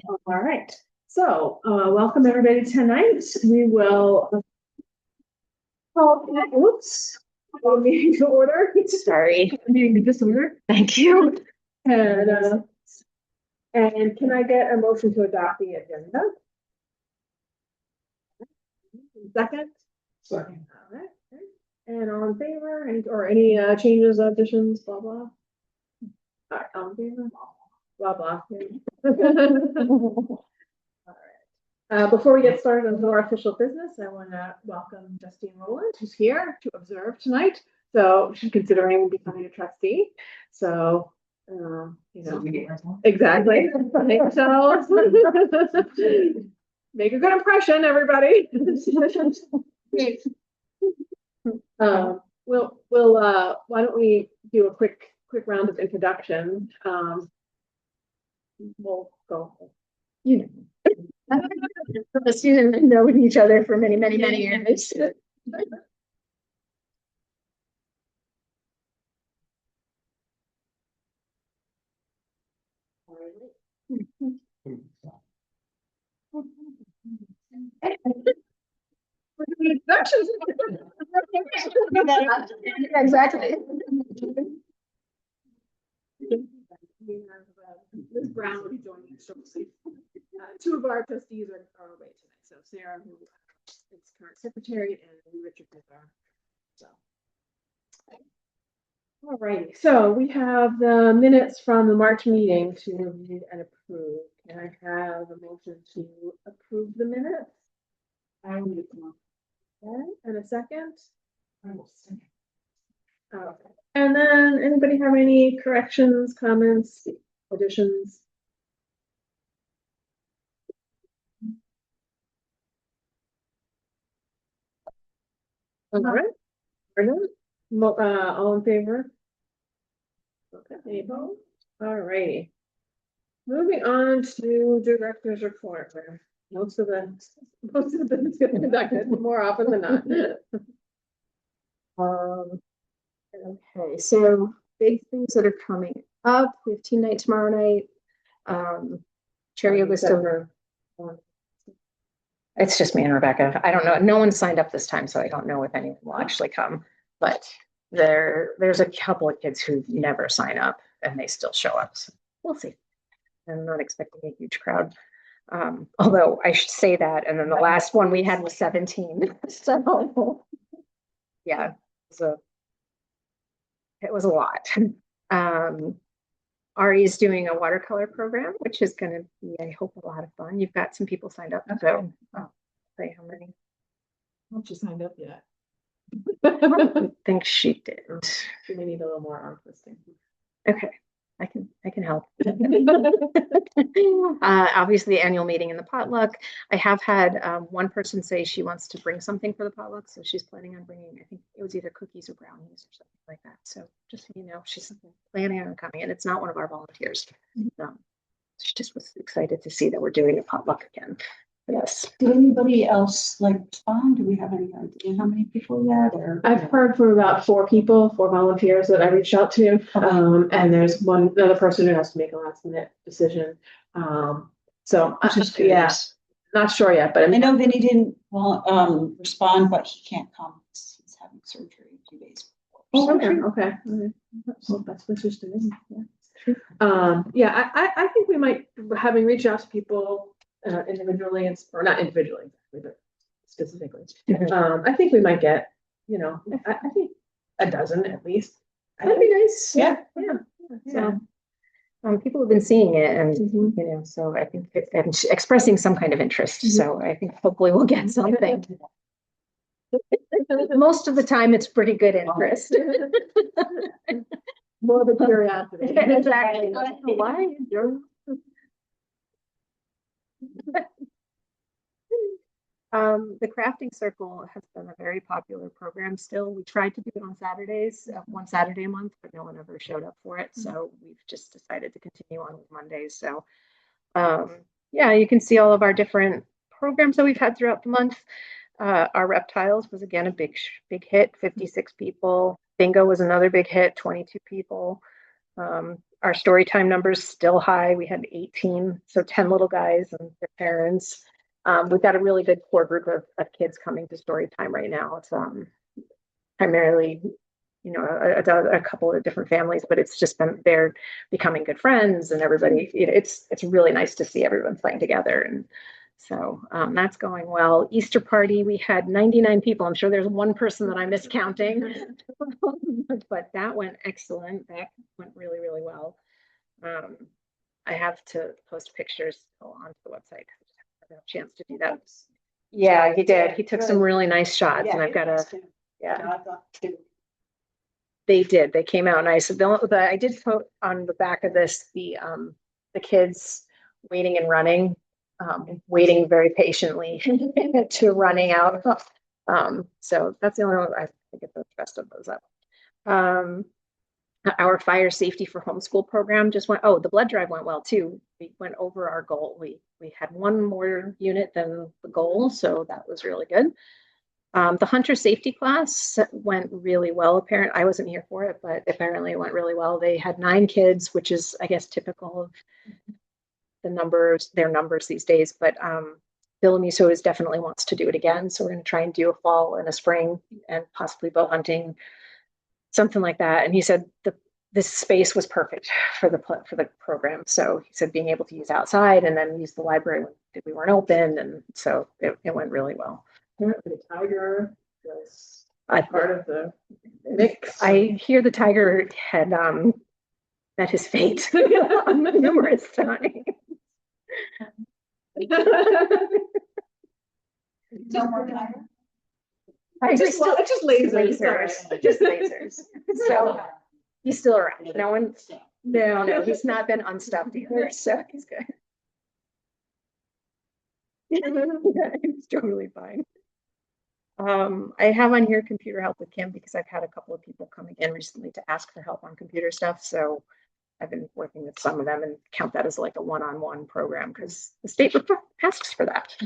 All right. So, welcome everybody tonight. We will call the meeting to order. Sorry. Meeting to disorder. Thank you. And can I get a motion to adopt the agenda? Second? Second. All right. And all in favor? Any changes, additions, blah, blah? All right, all in favor? Blah, blah. All right. Before we get started on more official business, I want to welcome Justine Rowland, who's here to observe tonight. So she's considering becoming a trustee. So, exactly. So make a good impression, everybody. Why don't we do a quick round of introduction? We'll go. The students have known each other for many, many, many years. Exactly. We have Ms. Brown will be joining us shortly. Two of our trustees are away tonight. So Sarah, who is current secretary, and Richard Booker. So, all righty. So we have the minutes from the March meeting to review and approve. Can I have a motion to approve the minutes? I will make one. Okay, and a second? I will second. Okay. And then anybody have any corrections, comments, additions? All right. All in favor? Okay. Any opposed? All righty. Moving on to director's report, where most of the business gets conducted more often than not. Okay, so big things that are coming up. We have team night tomorrow night. Cherry yoga still. It's just me and Rebecca. I don't know. No one signed up this time, so I don't know if anyone will actually come. But there's a couple of kids who never sign up and they still show up. So we'll see. I'm not expecting a huge crowd. Although I should say that. And then the last one we had was 17. So yeah, it was a lot. Ari is doing a watercolor program, which is going to be, I hope, a lot of fun. You've got some people signed up. So I'll say how many. Not she signed up yet. I think she did. She may need a little more arm twisting. Okay, I can help. Obviously, annual meeting and the potluck. I have had one person say she wants to bring something for the potluck, so she's planning on bringing, I think it was either cookies or brownies or something like that. So just so you know, she's planning on coming, and it's not one of our volunteers. She just was excited to see that we're doing a potluck again. Yes. Did anybody else respond? Do we have any idea how many people yet? Or I've heard from about 4 volunteers that I reached out to. And there's one other person who has to make a last minute decision. So not sure yet, but I know Vinny didn't respond, but he can't come. He's having surgery a few days before. Okay. So that's interesting. Yeah. I think we might, having reached out to people individually, or not individually, but specifically. I think we might get, I think a dozen at least. That'd be nice. Yeah. So people have been seeing it, and so I think I'm expressing some kind of interest. So I think hopefully we'll get something. Most of the time, it's pretty good interest. More the curiosity. Exactly. Why? The crafting circle has been a very popular program still. We tried to do it on Saturdays, one Saturday a month, but no one ever showed up for it. So we've just decided to continue on with Mondays. So yeah, you can see all of our different programs that we've had throughout the month. Our reptiles was again a big hit, 56 people. Bingo was another big hit, 22 people. Our story time numbers still high. We had 18, so 10 little guys and their parents. We've got a really good core group of kids coming to story time right now. It's primarily, a couple of different families, but it's just been they're becoming good friends, and everybody. It's really nice to see everyone playing together, and so that's going well. Easter party, we had 99 people. I'm sure there's one person that I'm miscounting, but that went excellent. That went really, really well. I have to post pictures onto the website. I just haven't had a chance to do that. Yeah, he did. He took some really nice shots, and I've got a They did. They came out nice. I did put on the back of this the kids waiting and running, waiting very patiently to running out. So that's the only one I get the rest of those up. Our fire safety for homeschool program just went. Oh, the blood drive went well too. We went over our goal. We had one more unit than the goal, so that was really good. The hunter safety class went really well. I wasn't here for it, but apparently it went really well. They had 9 kids, which is, I guess, typical of their numbers these days. But Bill Amiso definitely wants to do it again. So we're going to try and do a fall and a spring and possibly bow hunting, something like that. And he said this space was perfect for the program. So he said being able to use outside and then use the library when we weren't open. And so it went really well. The tiger was part of the mix. I hear the tiger had met his fate numerous times. No more tiger. Just lasers. Just lasers. So he's still around. No, he's not been unstuffed either. So he's good. Yeah, he's totally fine. I have on here computer help with Kim because I've had a couple of people coming in recently to ask for help on computer stuff. So I've been working with some of them and count that as like a one-on-one program because the state asks for that.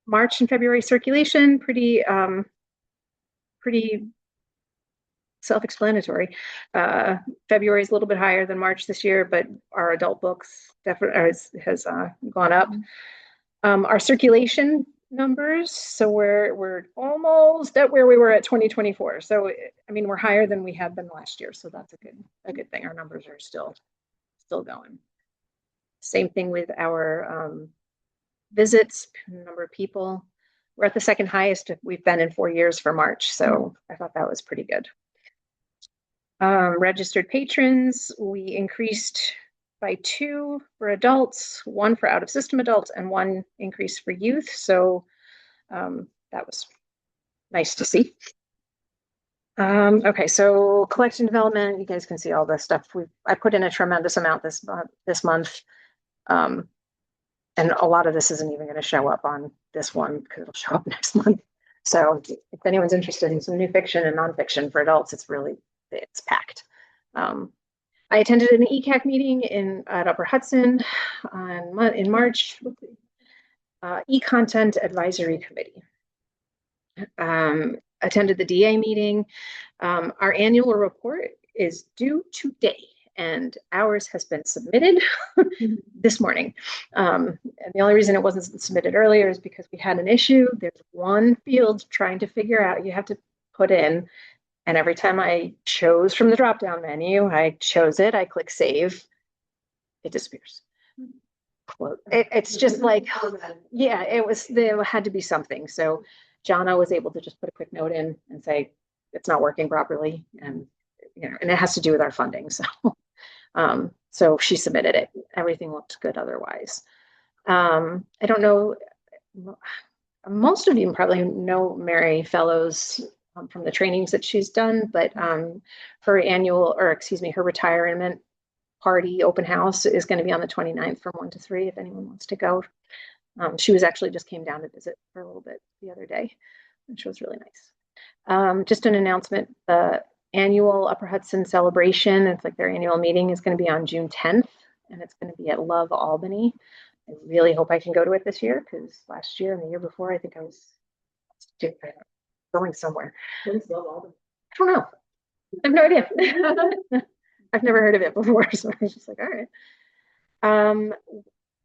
March and February circulation, pretty self-explanatory. February is a little bit higher than March this year, but our adult books definitely has gone up. Our circulation numbers, so we're almost at where we were at 2024. So I mean, we're higher than we have been last year, so that's a good thing. Our numbers are still going. Same thing with our visits, number of people. We're at the second highest we've been in 4 years for March, so I thought that was pretty good. Registered patrons, we increased by 2 for adults, 1 for out-of-system adults, and 1 increase for youth. So that was nice to see. Okay, so collection development, you guys can see all this stuff. I put in a tremendous amount this month. And a lot of this isn't even going to show up on this one because it'll show up next month. So if anyone's interested in some new fiction and nonfiction for adults, it's packed. I attended an ECAC meeting at Upper Hudson in March. E-Content Advisory Committee. Attended the DA meeting. Our annual report is due today, and ours has been submitted this morning. And the only reason it wasn't submitted earlier is because we had an issue. There's one field trying to figure out you have to put in. And every time I chose from the drop-down menu, I chose it, I click save, it disappears. It's just like, yeah, there had to be something. So Jana was able to just put a quick note in and say, it's not working properly. And, and it has to do with our funding. So, so she submitted it. Everything looked good otherwise. I don't know, most of you probably know Mary Fellows from the trainings that she's done, but her retirement party open house is going to be on the 29th from 1 to 3 if anyone wants to go. She just came down to visit for a little bit the other day, which was really nice. Just an announcement, the annual Upper Hudson celebration, it's like their annual meeting, is going to be on June 10th, and it's going to be at Love Albany. I really hope I can go to it this year because last year and the year before, I think I was going somewhere. What is Love Albany? I don't know. I have no idea. I've never heard of it before, so I was just like, all right. Um,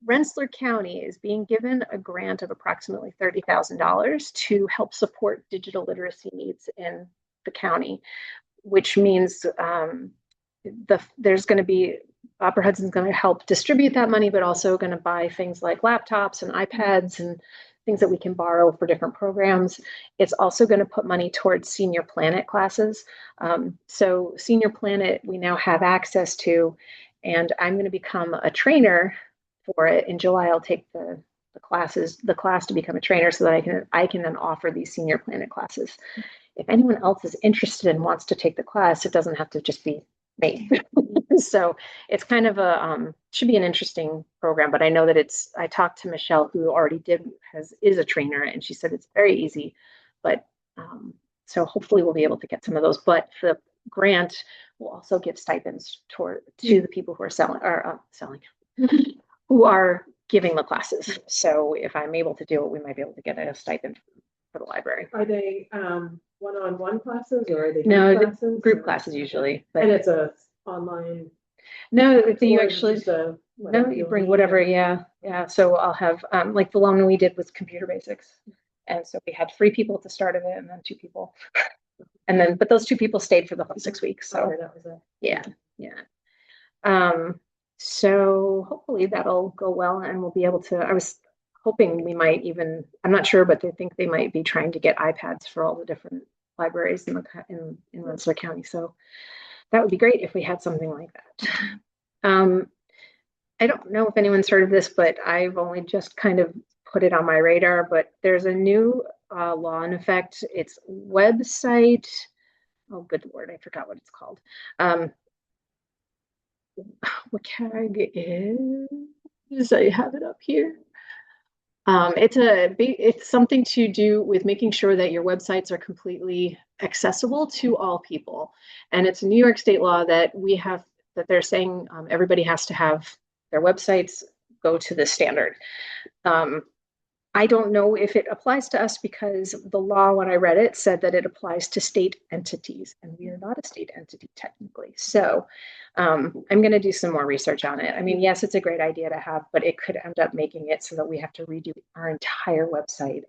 Rensselaer County is being given a grant of approximately $30,000 to help support digital literacy needs in the county, which means there's going to be Opera Hudson's going to help distribute that money, but also going to buy things like laptops and iPads and things that we can borrow for different programs. It's also going to put money towards Senior Planet classes. So Senior Planet, we now have access to, and I'm going to become a trainer for it. In July, I'll take the class to become a trainer so that I can then offer these Senior Planet classes. If anyone else is interested and wants to take the class, it doesn't have to just be me. So it's kind of should be an interesting program, but I know that I talked to Michelle, who already is a trainer, and she said it's very easy, but so hopefully we'll be able to get some of those, but the grant will also give stipends to the people who are selling, who are giving the classes. So if I'm able to do it, we might be able to get a stipend for the library. Are they one-on-one classes or are they group classes usually? But, and it's a online. No, you actually you bring whatever. Yeah. So I'll have like the one we did was computer basics, and so we had 3 people at the start of it, and then 2 people, and then but those 2 people stayed for the whole 6 weeks. So that was it. Yeah. So hopefully that'll go well, and we'll be able to. I was hoping we might even. I'm not sure, but they think they might be trying to get iPads for all the different libraries in Rensselaer County. So that would be great if we had something like that. I don't know if anyone's heard of this, but I've only just kind of put it on my radar, but there's a new law in effect. It's website. Oh, good Lord, I forgot what it's called. WCAG is, I have it up here. It's something to do with making sure that your websites are completely accessible to all people. And it's a New York state law that they're saying everybody has to have their websites go to this standard. I don't know if it applies to us because the law, when I read it, said that it applies to state entities, and we are not a state entity technically. So I'm going to do some more research on it. I mean, yes, it's a great idea to have, but it could end up making it so that we have to redo our entire website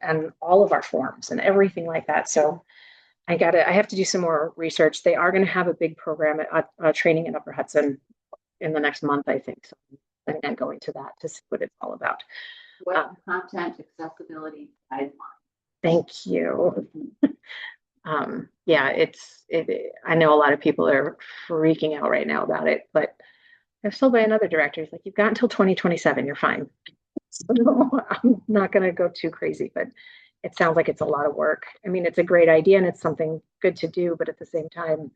and all of our forms and everything like that. So I have to do some more research. They are going to have a big program at training in Upper Hudson in the next month, I think. So I'm going going to that to see what it's all about. Web content accessibility guideline. Thank you. Yeah, I know a lot of people are freaking out right now about it, but I've told by another director, he's like, you've got until 2027, you're fine. So I'm not going to go too crazy, but it sounds like it's a lot of work. I mean, it's a great idea and it's something good to do, but at the same time,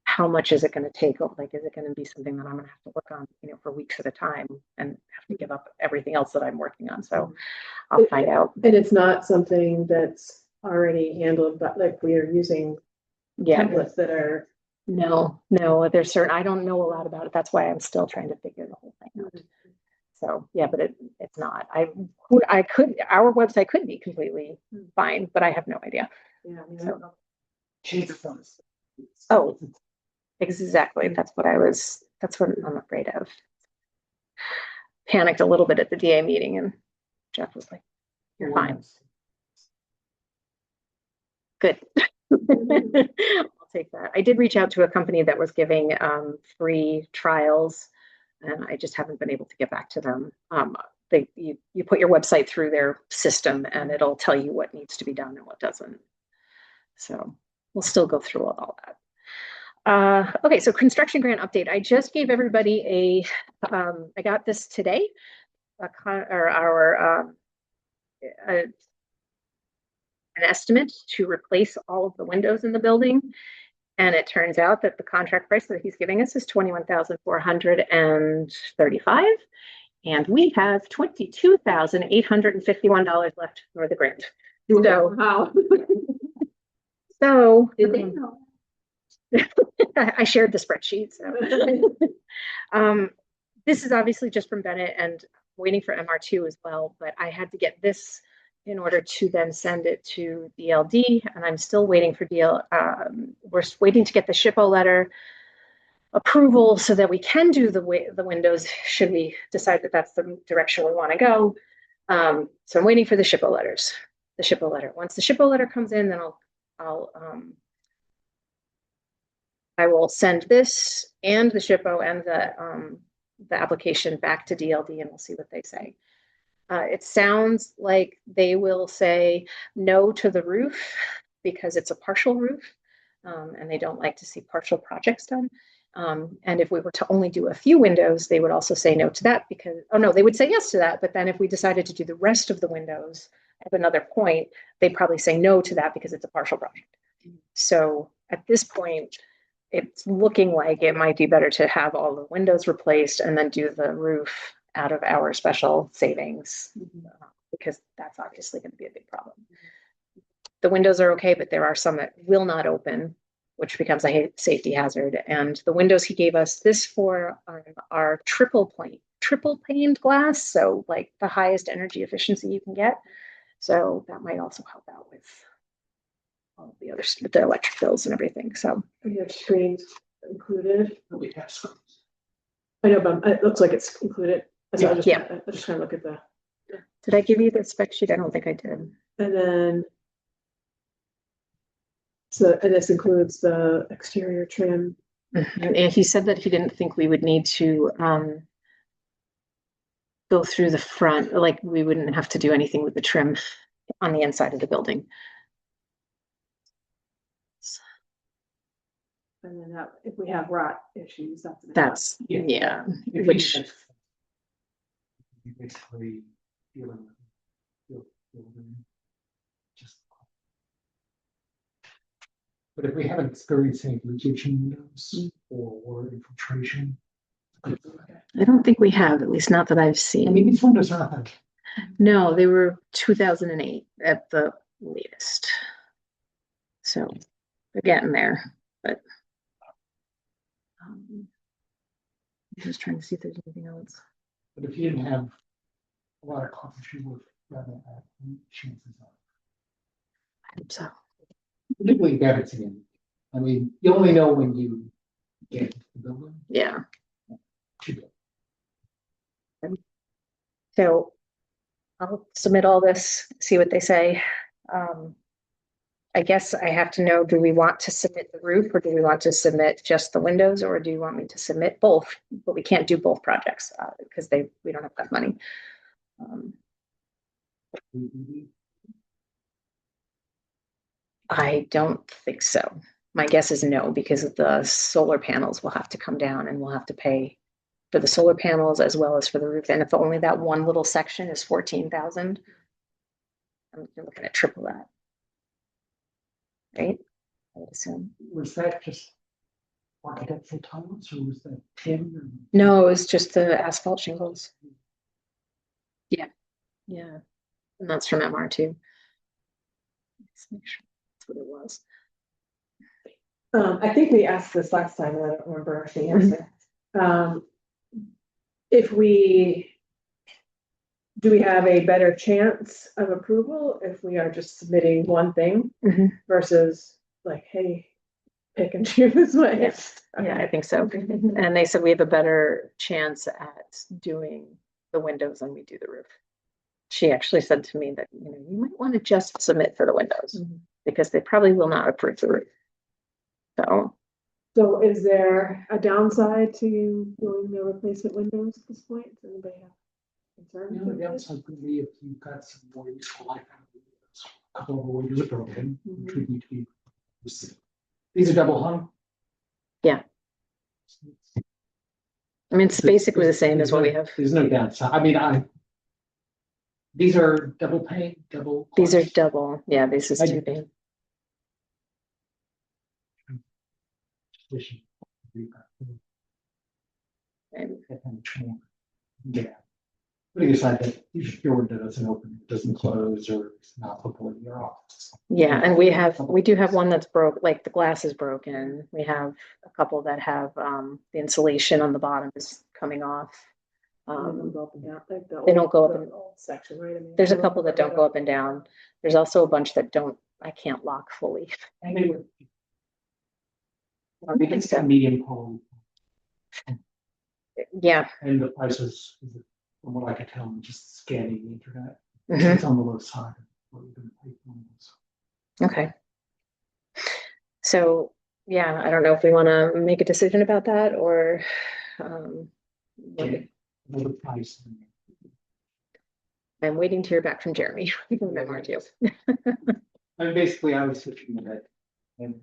how much is it going to take? Like, is it going to be something that I'm going to have to work on, for weeks at a time and have to give up everything else that I'm working on? So I'll find out. And it's not something that's already handled, but like we are using templates that are. No, there's certain, I don't know a lot about it. That's why I'm still trying to figure the whole thing out. So yeah, but it's not. Our website could be completely fine, but I have no idea. Yeah. Oh, exactly. That's what I'm afraid of. Panicked a little bit at the DA meeting, and Jeff was like, "You're fine." Good. I'll take that. I did reach out to a company that was giving free trials, and I just haven't been able to get back to them. You put your website through their system, and it'll tell you what needs to be done and what doesn't. So we'll still go through all that. Okay, so construction grant update. I just gave everybody I got this today, an estimate to replace all of the windows in the building. And it turns out that the contract price that he's giving us is $21,435. And we have $22,851 left for the grant. So, wow. So Did they know? I shared the spreadsheet. So this is obviously just from Bennett and waiting for MR2 as well, but I had to get this in order to then send it to DLD, and I'm still waiting for we're waiting to get the SHPO letter. approval so that we can do the windows, should we decide that that's the direction we want to go. So I'm waiting for the SHPO letters, the SHPO letter. Once the SHPO letter comes in, then I will send this and the SHPO and the application back to DLD, and we'll see what they say. It sounds like they will say no to the roof because it's a partial roof, and they don't like to see partial projects done. And if we were to only do a few windows, they would also say no to that because, oh no, they would say yes to that. But then if we decided to do the rest of the windows at another point, they'd probably say no to that because it's a partial project. So at this point, it's looking like it might be better to have all the windows replaced and then do the roof out of our special savings, because that's obviously going to be a big problem. The windows are okay, but there are some that will not open, which becomes a safety hazard. And the windows he gave us, this for our triple paned glass, so like the highest energy efficiency you can get. So that might also help out with all of the other, the electric bills and everything. So We have screens included. We have screens. I know, but it looks like it's included. So I just kind of look at the. did I give you the spec sheet? I don't think I did. And then. So, and this includes the exterior trim. And he said that he didn't think we would need to go through the front, like we wouldn't have to do anything with the trim on the inside of the building. And then that, if we have rot issues, That's yeah. Which you basically dealing with just. But if we haven't experienced any leakage in windows or infiltration, I don't think we have, at least not that I've seen. I mean, these windows are not. No, they were 2008 at the latest. So they're getting there, but I'm just trying to see if there's anything else. But if you didn't have a lot of coverage, you would rather have chances of. I hope so. Particularly Babington. I mean, you only know when you get into the building. Yeah. So I'll submit all this, see what they say. I guess I have to know, do we want to submit the roof or do we want to submit just the windows, or do you want me to submit both? But we can't do both projects because we don't have that money. I don't think so. My guess is no, because of the solar panels will have to come down and we'll have to pay for the solar panels as well as for the roof. And if only that one little section is 14,000, I'm looking at triple that. Right? I would assume. Was that just architectural tiles or was that tin? No, it was just the asphalt shingles. Yeah. Yeah. And that's from MR2. Let's make sure that's what it was. I think we asked this last time, and I don't remember the answer. If do we have a better chance of approval if we are just submitting one thing versus like, hey, pick and choose what? Yes. Okay. Yeah, I think so. And they said we have a better chance at doing the windows than we do the roof. She actually said to me that, you might want to just submit for the windows because they probably will not approve the roof. So is there a downside to doing the replacement windows at this point? Does anybody have concerns? The downside could be if you've got some more useful life out of windows. A couple of the windows are broken, which would need to be. These are double hung. Yeah. I mean, it's basically the same as what we have. There's no downside. I mean, these are double pane, double. These are double. Yeah, this is two pane. Yeah. Putting aside that your window doesn't open, it doesn't close, or it's not applicable in your office. Yeah, and we do have one that's broke, like the glass is broken. We have a couple that have the insulation on the bottom is coming off. They don't go up and down. Like They don't go up the and old section, right? I mean, there's a couple that don't go up and down. There's also a bunch that I can't lock fully. And they would. We can set medium pole. Yeah. And the prices, from what I could tell, just scanning the internet, Mhm. it's on the low side. of what you're gonna pay for those. Okay. So, yeah, I don't know if we want to make a decision about that or, Okay. Another price. I'm waiting to hear back from Jeremy. from MRTO. And basically, I was switching it, and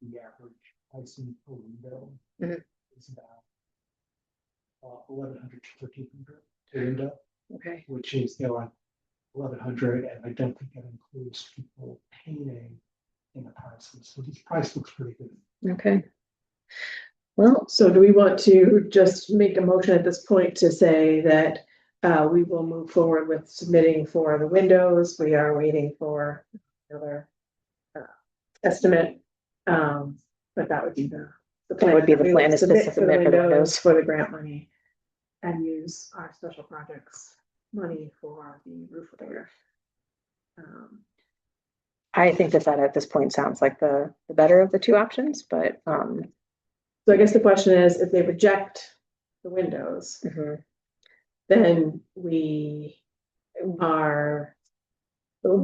the average pricing per window Mhm. is about 1,100 to 1,300 per window, Okay. which is, 1,100, and I don't think that includes people painting in the prices. So this price looks pretty good. Okay. Well, So do we want to just make a motion at this point to say that we will move forward with submitting for the windows? We are waiting for another estimate. But that would be the plan. would be the We plan, is to submit for the submit for the windows. windows for the grant money and use our special projects money for the roof repair. I think that at this point sounds like the better of the two options, but, So I guess the question is, if they reject the windows, mhm. then we are.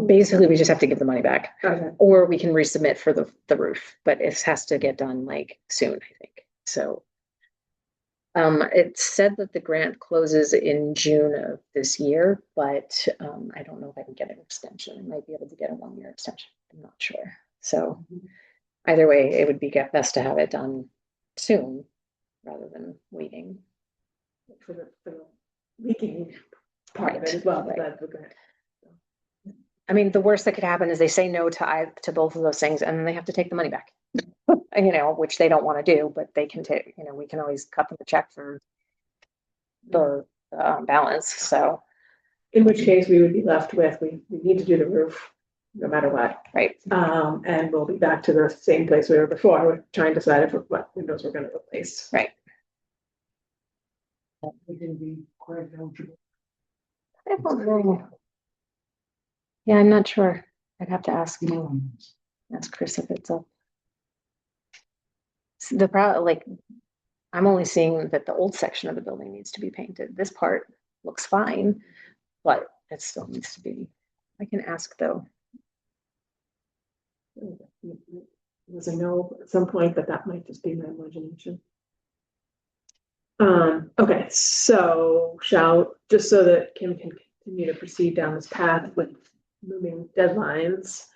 Basically, we just have to give the money back, Okay. or we can resubmit for the roof, but it has to get done like soon, I think. So, it said that the grant closes in June of this year, but, I don't know if I can get an extension. I might be able to get a 1-year extension. I'm not sure. So either way, it would be best to have it done soon rather than waiting. For the leaking part of it as well, but that's the grant. I mean, the worst that could happen is they say no to both of those things, and then they have to take the money back. Which they don't want to do, but they can take. We can always cut them a check for the balance. So, In which case we would be left with, we need to do the roof no matter what. right. And we'll be back to the same place we were before. We're trying to decide what windows we're gonna replace. Right. They can be quite eligible. I don't know. Yeah, I'm not sure. I'd have to ask Chris if it's up. The problem, like, I'm only seeing that the old section of the building needs to be painted. This part looks fine, but it still needs to be. I can ask though. Was a no at some point, but that might just be my imagination. Okay, so just so that Kim can continue to proceed down this path with moving deadlines.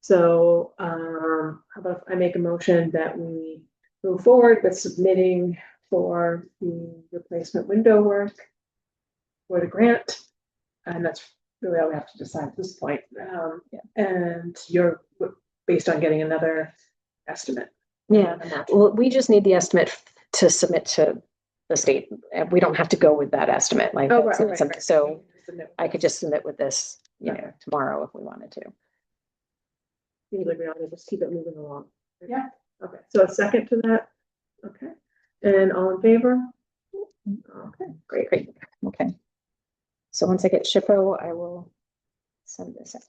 So, how about if I make a motion that we move forward with submitting for the replacement window work for the grant? And that's really all we have to decide at this point. And you're based on getting another estimate. Yeah, well, we just need the estimate to submit to the state. And we don't have to go with that estimate. Like, Oh, that's right, not something. So Submit. I could just submit with this, Okay. tomorrow if we wanted to. Seems like we ought to just keep it moving along. Yeah. Okay, so a second to that. Okay, and all in favor? Okay, great. Great. Okay. So once I get SHPO, I will send this out.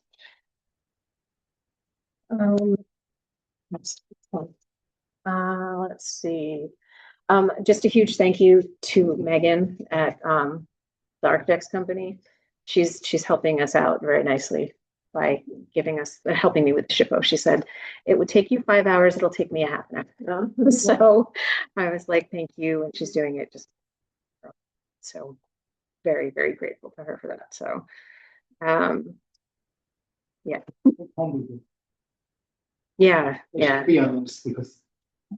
Let's see. Just a huge thank you to Megan at the architects company. She's helping us out very nicely by helping me with the SHPO. She said it would take you 5 hours, it'll take me a half an hour. So I was like, thank you, and she's doing it just so very, very grateful to her for that. So yeah. Be honest, because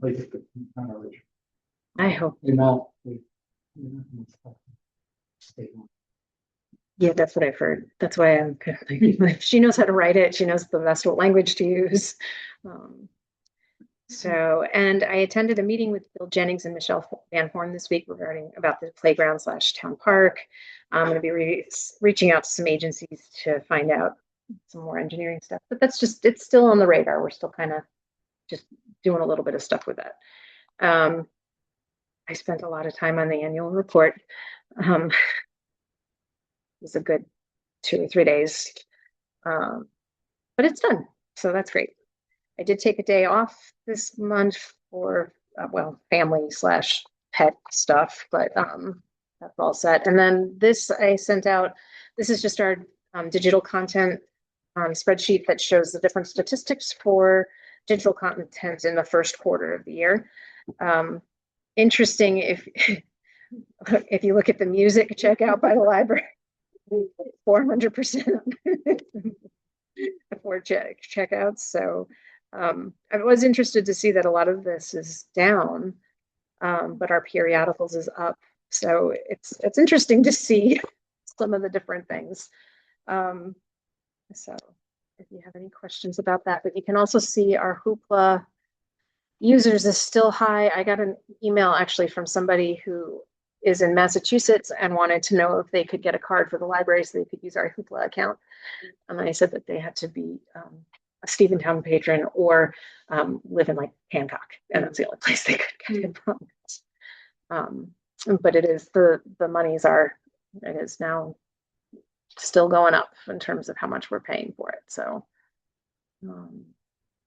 like it's not original. I hope. Yeah, that's what I've heard. That's why I'm kind of like, she knows how to write it. She knows the best language to use. And I attended a meeting with Bill Jennings and Michelle Van Horn this week about the playground / town park. I'm going to be reaching out to some agencies to find out some more engineering stuff, but it's still on the radar. We're still kind of just doing a little bit of stuff with that. I spent a lot of time on the annual report. It was a good 2 or 3 days, but it's done. So that's great. I did take a day off this month for, family pet stuff, but that's all set. And then this I sent out, this is just our digital content spreadsheet that shows the different statistics for digital content in the first quarter of the year. Interesting if if you look at the music checkout by the library, 400% for checkouts. So I was interested to see that a lot of this is down, but our periodicals is up. So it's interesting to see some of the different things. So if you have any questions about that, but you can also see our Hoopla users is still high. I got an email actually from somebody who is in Massachusetts and wanted to know if they could get a card for the library so they could use our Hoopla account. And I said that they had to be a Steventown patron or live in like Hancock, and that's the only place they could get it from. But it is it is now still going up in terms of how much we're paying for it. So I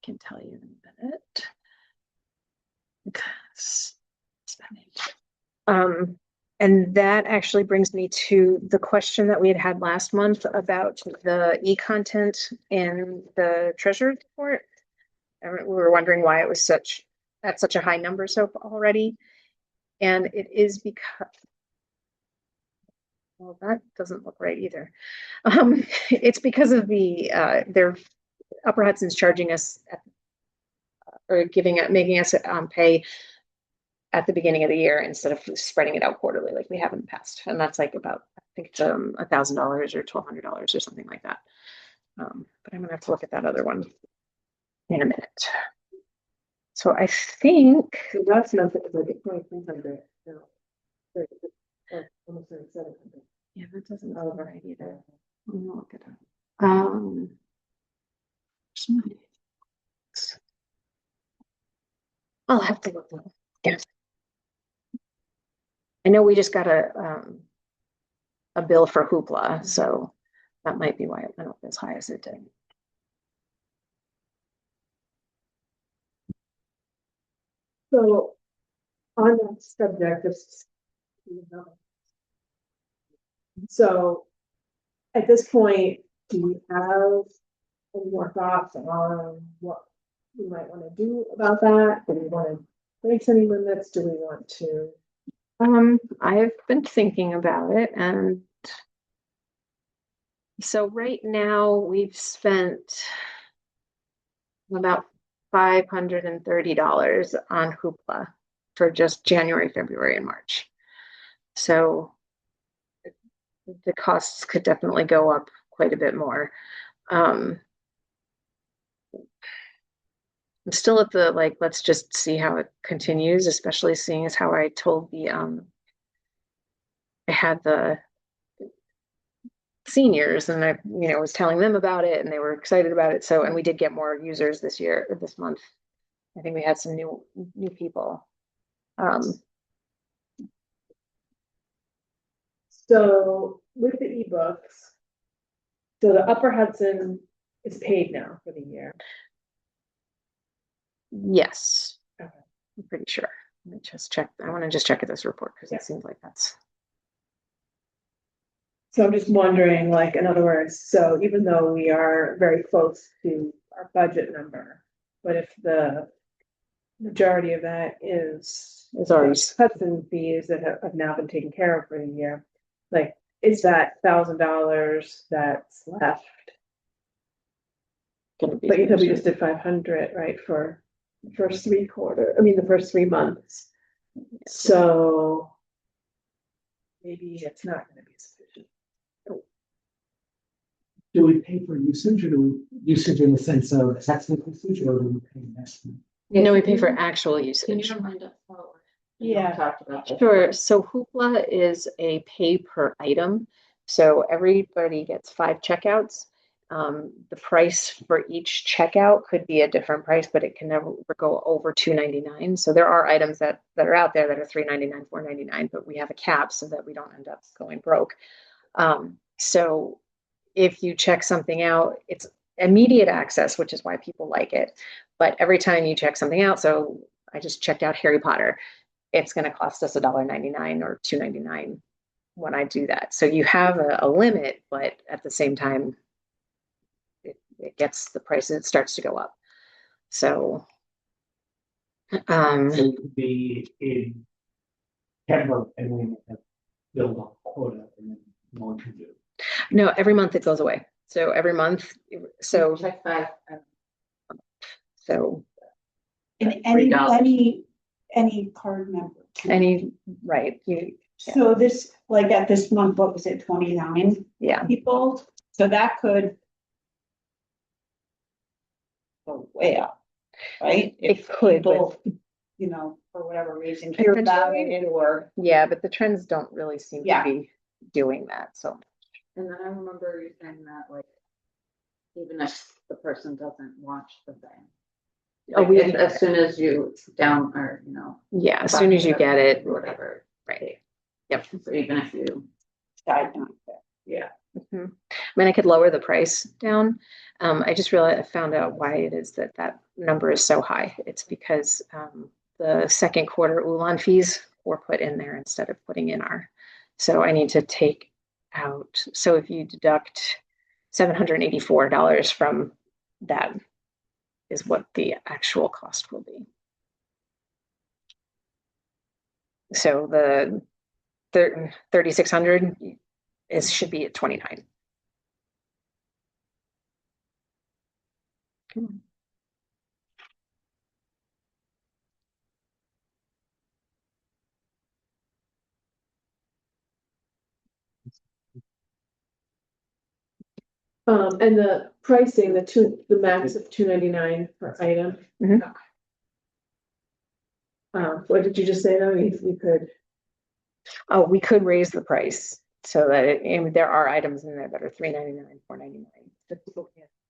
can tell you in a minute. And that actually brings me to the question that we had last month about the e-content in the treasurer's report. We were wondering why it was at such a high number so already. And it is because, well, that doesn't look right either. It's because of their Upper Hudson's charging us or making us pay at the beginning of the year instead of spreading it out quarterly like we have in the past. And that's like about, I think it's $1,000 or $1,200 or something like that. But I'm gonna have to look at that other one in a minute. So I think last month it was like 2,300. Almost 700. yeah, that doesn't look right either. I'm gonna look it up. I'll have to look at it. Yeah. I know we just got a bill for Hoopla, so that might be why it went up as high as it did. So on that subject, so at this point, do you have any more thoughts on what we might want to do about that? Do we want to place any limits? Do we want to? I've been thinking about it, and so right now we've spent about $530 on Hoopla for just January, February, and March. So the costs could definitely go up quite a bit more. I'm still at the let's just see how it continues, especially seeing as how I told I had the seniors and I was telling them about it and they were excited about it. So, and we did get more users this month. I think we had some new people. So with the ebooks, so the Upper Hudson is paid now for the year. Yes. Okay. I'm pretty sure. Let me just check. I want to just check this report because it seems like that's. So I'm just wondering, in other words, so even though we are very close to our budget number, but if the majority of that is already Hudson fees that have now been taken care of for the year, is that $1,000 that's left? But you said we just did 500, right, for the first the first 3 months. So maybe it's not going to be sufficient. Do we pay for usage, or do we usage in the sense of textbook usage, or do we pay an estimate? we pay for actual Can usage. you remind us how it works? Yeah. We talked about this. Sure. So Hoopla is a pay per item. So everybody gets 5 checkouts. The price for each checkout could be a different price, but it can never go over $2.99. So there are items that are out there that are $3.99, $4.99, but we have a cap so that we don't end up going broke. So if you check something out, it's immediate access, which is why people like it. But every time you check something out, so I just checked out Harry Potter. it's going to cost us $1.99 or $2.99 when I do that. So you have a limit, but at the same time, it gets the price, it starts to go up. So, So it could be in September and we have build on quota and then launch it. no, every month it goes away. So every month, so, Check back. so And $3. any card member. any, right, you, So this, like at this month, what was it, 29 yeah, people? So that could go way up, right? it If could, but people, you know, for whatever reason, hear about it or. yeah, but the trends don't really seem to Yeah. be doing that. So, And then I remember you saying that, like, even if the person doesn't watch the thing. Oh, Like, as soon as you down, or, you know. yeah, as soon as you get it, or whatever. right. Yep. So even if you, I mean, I could lower the price down. I just realized I found out why it is that that number is so high. It's because the second quarter Ulan fees were put in there instead of putting in our. So I need to take out. So if you deduct $784 from that, is what the actual cost will be. So the 3,600 is should be at 29. Come on. And the pricing, the max of $2.99 per item. Mhm. What did you just say though? We could, Oh, we could raise the price so that there are items in there that are $3.99, $4.99,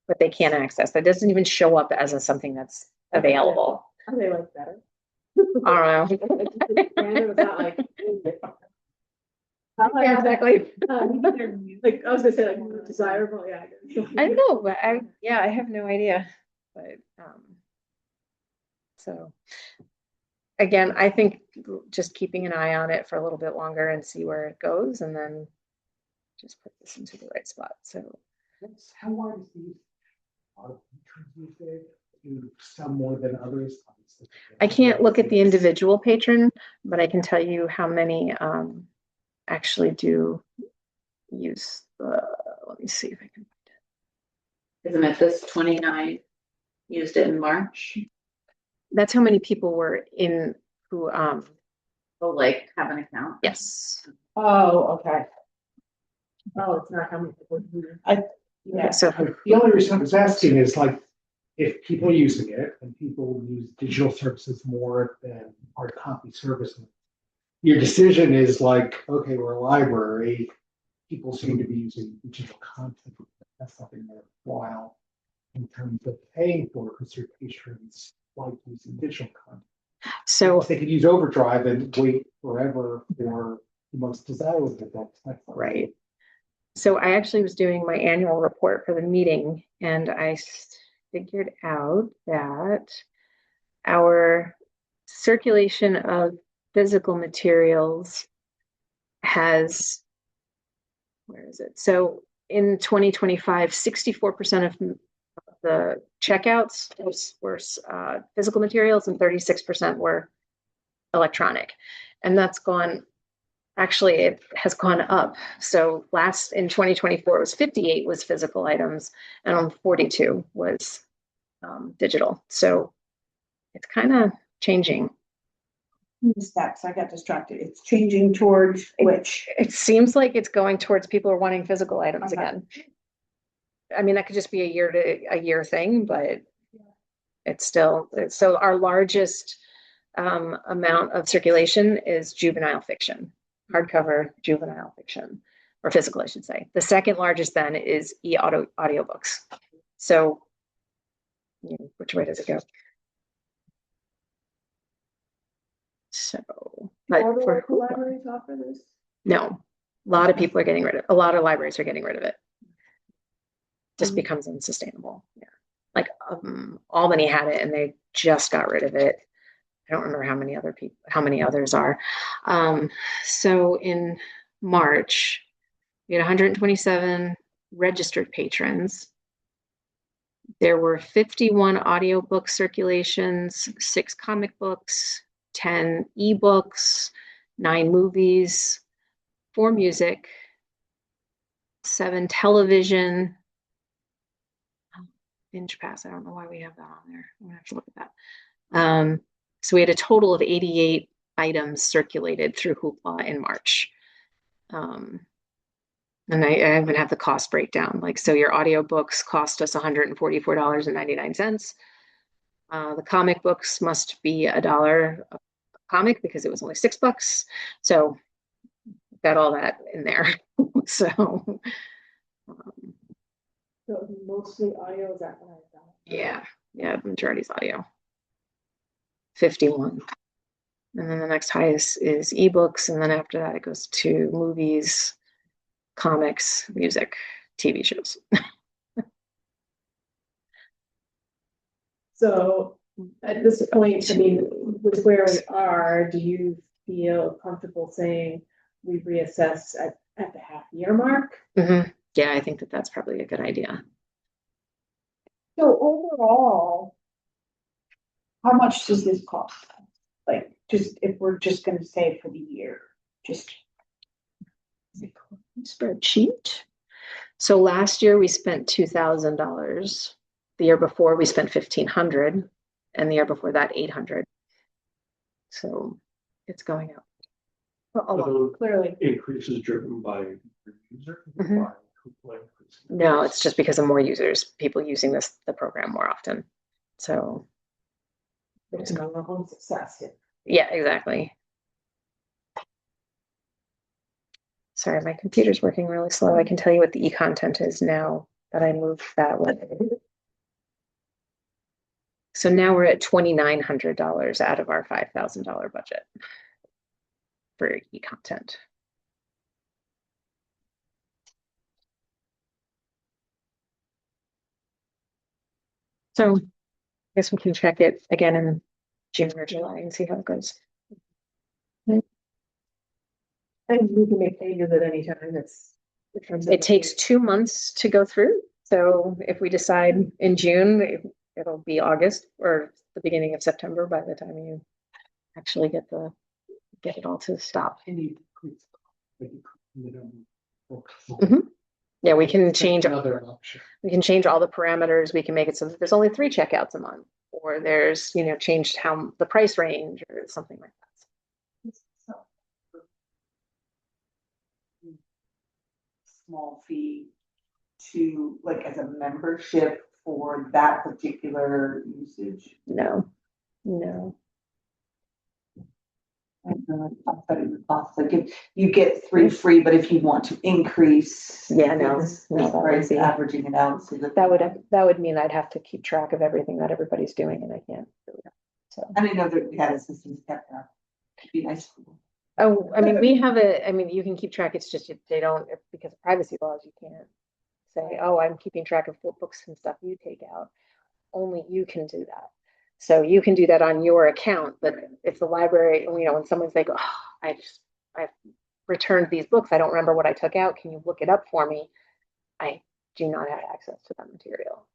but they can't access. That doesn't even show up as something that's available. how do they like better? I don't know. Random, it's not like. Yeah, exactly. Like, I was gonna say like desirable, yeah. I don't know, but I have no idea. But so again, I think just keeping an eye on it for a little bit longer and see where it goes, and then just put this into the right spot. So How wide is these? Are these big? Some more than others? I can't look at the individual patron, but I can tell you how many actually do use the, let me see if I can. isn't it this 29 used it in March? That's how many people were in who, Oh, like have an account? yes. Oh, okay. Oh, it's not how many people. Yeah. So, The only reason I was asking is like, if people are using it and people use digital services more than hard copy services, your decision is like, okay, we're a library, people seem to be using digital content. That's something worthwhile in terms of paying for, because your patrons like using digital content. so, They could use Overdrive and wait forever for the most desirable books. right. So I actually was doing my annual report for the meeting, and I figured out that our circulation of physical materials has, where is it? So in 2025, 64% of the checkouts were physical materials and 36% were electronic. And that's gone, actually, it has gone up. So in 2024, it was 58 was physical items and 42 was digital. So it's kind of changing. Steps, I got distracted. It's changing towards which? It seems like it's going towards people are wanting physical items Okay. again. I mean, that could just be a year thing, but it's still, so our largest amount of circulation is juvenile fiction, hardcover juvenile fiction, or physical, I should say. The second largest then is audiobooks. So, which way does it go? So, but All the for local libraries offer this? no, a lot of people are getting rid of it. A lot of libraries are getting rid of it. Just becomes unsustainable. Yeah. Like Albany had it and they just got rid of it. I don't remember how many others are. So in March, we had 127 registered patrons. There were 51 audiobook circulations, 6 comic books, 10 ebooks, 9 movies, 4 music, 7 television. Binge Pass, I don't know why we have that on there. I'm gonna have to look at that. So we had a total of 88 items circulated through Hoopla in March. And I even have the cost breakdown. Like, so your audiobooks cost us $144.99. The comic books must be $1 a comic because it was only $6. So got all that in there. So mostly audio, is that what I thought? yeah, the majority's audio. 51. And then the next highest is ebooks, and then after that it goes to movies, comics, music, TV shows. So at this point, I mean, with where we are, do you feel comfortable saying we reassess at the half year mark? Mm-hmm. Yeah, I think that's probably a good idea. So overall, how much does this cost? Like, just if we're just gonna say for the year, just. Spreadsheet. So last year we spent $2,000. The year before we spent $1,500, and the year before that $800. So it's going up. A lot, clearly. Increases driven by user. Mhm. No, it's just because of more users, people using the program more often. So It's not a home success. yeah, exactly. Sorry, my computer's working really slow. I can tell you what the e-content is now that I moved that way. So now we're at $2,900 out of our $5,000 budget for e-content. So I guess we can check it again in June or July and see how it goes. And we can make changes at any time. It takes 2 months to go through. So if we decide in June, it'll be August or the beginning of September by the time you actually get it all to stop. Yeah, we can change Another option. we can change all the parameters. We can make it so that there's only 3 checkouts a month, or there's, changed how the price range or something like that. Small fee to, like, as a membership for that particular usage. No. I thought it would cost, like, if you get 3 free, but if you want to increase. Yeah, no, this that would price, be- averaging it out so that. That would mean I'd have to keep track of everything that everybody's doing, and I can't do that. So. I didn't know that we had a system kept that. It'd be nice. Oh, I mean, you can keep track. It's just they don't, because of privacy laws, you can't say, oh, I'm keeping track of what books and stuff you take out. Only you can do that. So you can do that on your account, but if the library, when someone's like, oh, I've returned these books, I don't remember what I took out. Can you look it up for me? I do not have access to that material,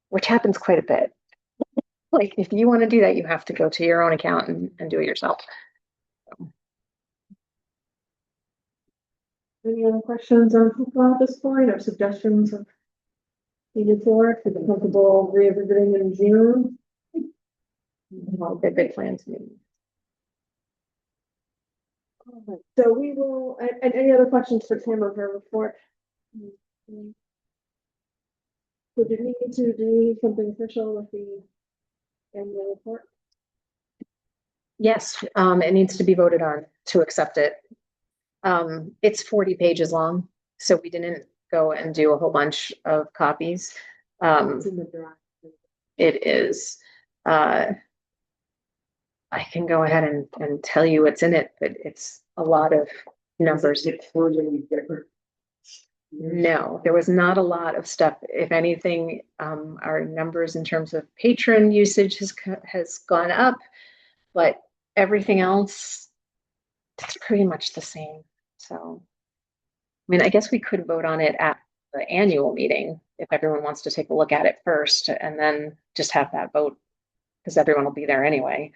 which happens quite a bit. Like, if you want to do that, you have to go to your own account and do it yourself. Any other questions on Hoopla at this point, or suggestions of needed for it? Is it comfortable revisiting in June? Well, they're big plans. So we will, and any other questions for Tim or her report? Would you need to do something official with the annual report? Yes, it needs to be voted on to accept it. It's 40 pages long, so we didn't go and do a whole bunch of copies. It's in the draft. It is. I can go ahead and tell you what's in it, but it's a lot of numbers. It's really different No, there was not a lot of stuff. If anything, our numbers in terms of patron usage has gone up, but everything else, it's pretty much the same. So, I mean, I guess we could vote on it at the annual meeting if everyone wants to take a look at it first and then just have that vote because everyone will be there anyway.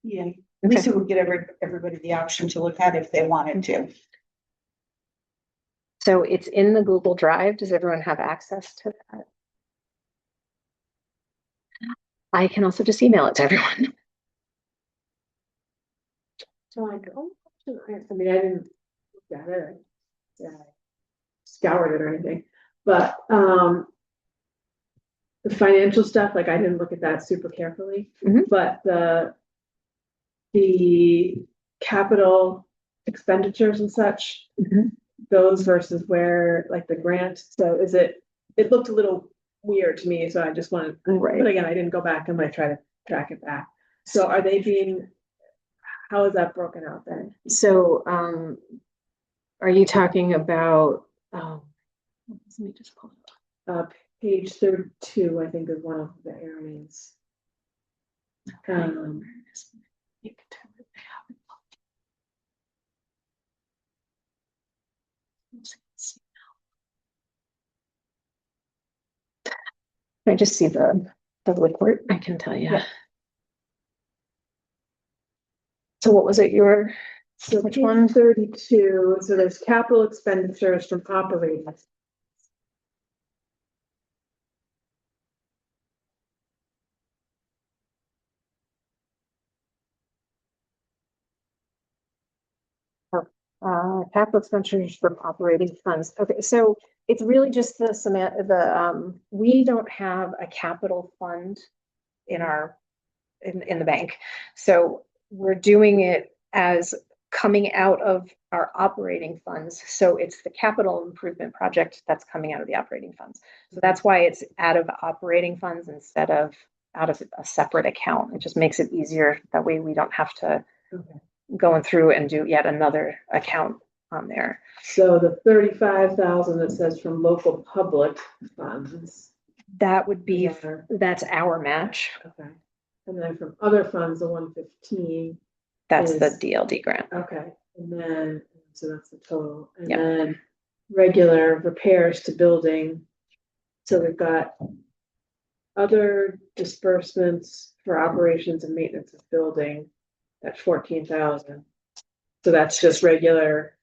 Yeah, at least it would get everybody the option to look at if they wanted to. So it's in the Google Drive. Does everyone have access to that? I can also just email it to everyone. So I go, I mean, I didn't look at it, yeah, scoured it or anything, but, the financial stuff, like I didn't look at that super carefully, Mhm. but the capital expenditures and such, Mhm. those versus where, like the grant, so it looked a little weird to me, so I just wanted, but Right. again, I didn't go back, I'm gonna try to track it back. So are they being, how is that broken out then? So, are you talking about, let me just pull it up. Page 32, I think, is one of the areas. I just see the report, I can tell you. Yeah. So what was it, So which page one? 32, so there's capital expenditures from operating. Capital expenditures from operating funds. Okay, so it's really just we don't have a capital fund in in the bank. So we're doing it as coming out of our operating funds. So it's the capital improvement project that's coming out of the operating funds. So that's why it's out of operating funds instead of out of a separate account. It just makes it easier. That way we don't have to going through and do yet another account on there. So the 35,000 that says from local public funds. That would be, There. that's our match. Okay. And then from other funds, the 115. That's the is- DLD grant. Okay, and then, so that's the total, and Yep. then regular repairs to building. So we've got other disbursements for operations and maintenance of building at 14,000. So that's just regular.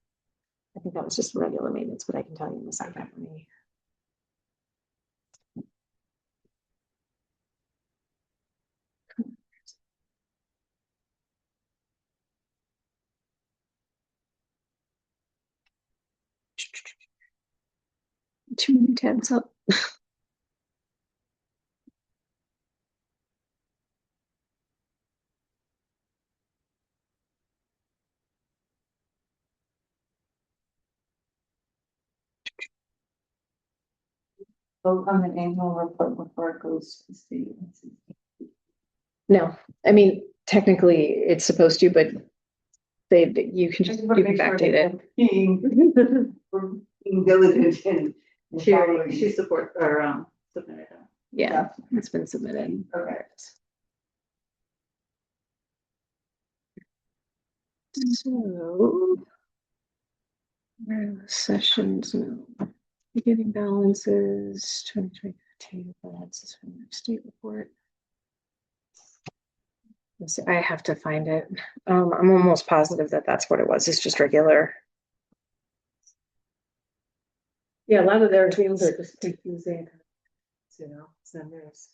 I think that was just regular maintenance, but I can tell you in a second. Let me. Too many tabs up. Vote on the annual report before it goes to the. No, I mean, technically it's supposed to, but you can just, you can backdate it. Being diligent and. She supports or submitted it. Yeah, it's been submitted. Okay. So. Where are the sessions? No. Beginning balances, 2022, balances from the state report. Let's see, I have to find it. I'm almost positive that that's what it was. It's just regular. Yeah, a lot of their things are just confusing, so there's,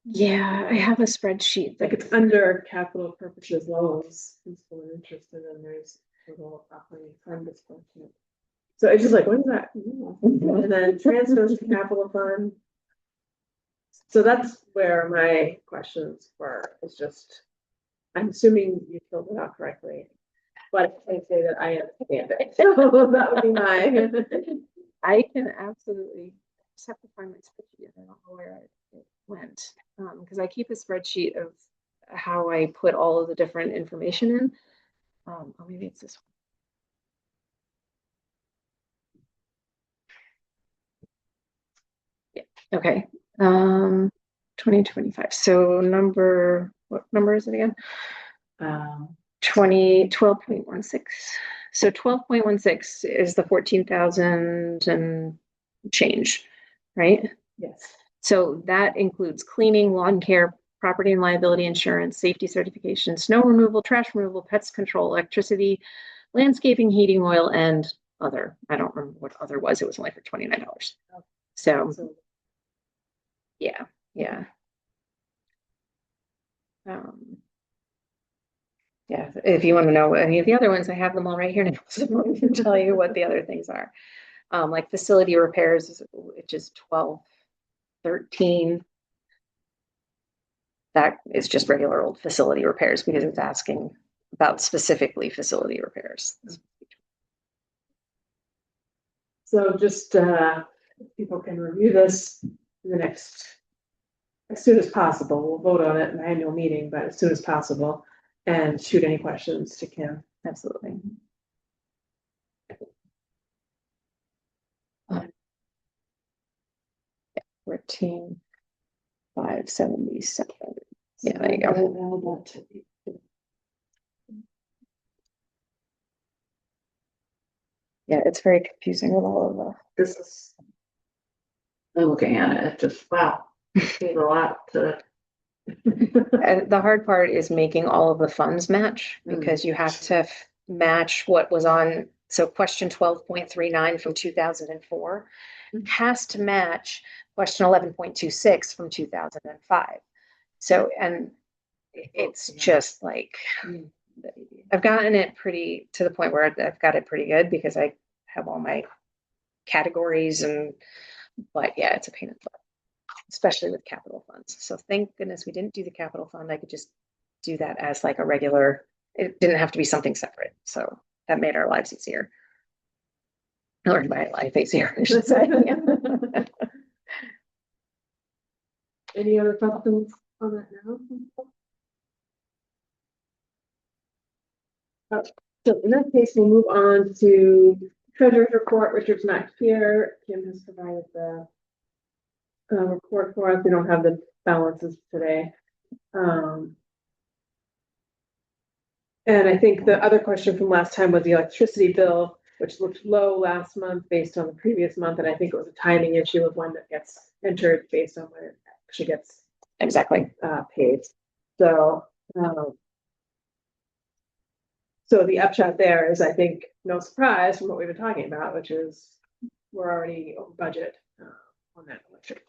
Yeah, I have a spreadsheet like that it's under capital purposes loans, people are interested in, there's a little operating fund disbursement. So it's just like, what is that? And then transfers to capital fund. So that's where my questions were, it's just, I'm assuming you filled it out correctly. But I say that I understand it, so that would be my. I can absolutely just have to find my spreadsheet. I don't know where it went. Because I keep a spreadsheet of how I put all of the different information in. Oh, maybe it's this one. Yeah, okay. 2025. So what number is it again? 12.16. So 12.16 is the 14,000 and change, right? Yes. So that includes cleaning, lawn care, property and liability insurance, safety certification, snow removal, trash removal, pest control, electricity, landscaping, heating oil, and other. I don't remember what other was. It was only for $29. So yeah. Yeah, if you want to know any of the other ones, I have them all right here now. So I can tell you what the other things are. Like facility repairs, which is 1213. That is just regular old facility repairs because it's asking about specifically facility repairs. So just, people can review this in the next, as soon as possible. We'll vote on it in the annual meeting, but as soon as possible, and shoot any questions to Kim. Absolutely. Yeah, 14,577. Yeah, there you go. Yeah, it's very confusing with all of the. This is. I'm looking at it, just, wow, it's a lot to. And the hard part is making all of the funds match because you have to match what was on. So question 12.39 from 2004 has to match question 11.26 from 2005. So, and it's just like, I've gotten it pretty to the point where I've got it pretty good because I have all my categories but yeah, it's a pain in the butt, especially with capital funds. So thank goodness we didn't do the capital fund. I could just do that as like a regular, it didn't have to be something separate. So that made our lives easier. Or my life easier, I should say. Any other questions on that now? So in that case, we'll move on to treasurer's report. Richard's not here. Kim has provided the report for us. We don't have the balances today. And I think the other question from last time was the electricity bill, which looked low last month based on the previous month. And I think it was a timing issue of when that gets entered based on when it actually gets Exactly. paid. So, so the upshot there is, I think, no surprise from what we've been talking about, which is we're already over budget on that electric.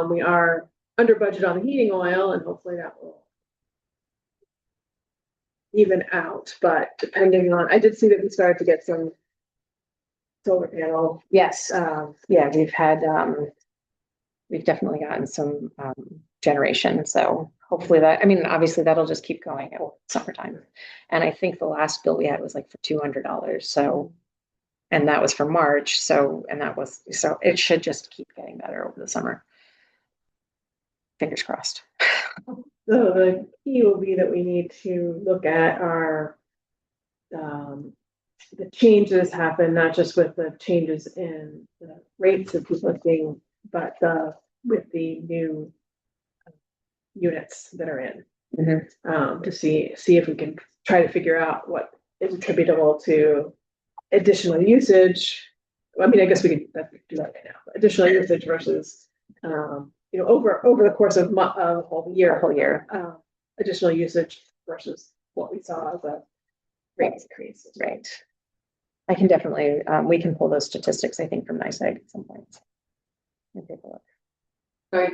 We are under budget on the heating oil, and hopefully that will even out. But depending on, I did see that we started to get some solar panel. Yes. Yeah, we've definitely gotten some generation. So hopefully that, I mean, obviously that'll just keep going at summertime. And I think the last bill we had was like for $200. So, and that was for March. So, and that was, so it should just keep getting better over the summer. Fingers crossed. So the key will be that we need to look at our, the changes happen, not just with the changes in the rates of people being, but with the new units that are in, to see if we can try to figure out what is attributable to additional usage. I mean, I guess we could do that right now. Additional usage versus, over the course of a whole year, additional usage versus what we saw as a rate increase. Right. I can definitely, we can pull those statistics, I think, from NICEAG at some point. And take a look. Sorry,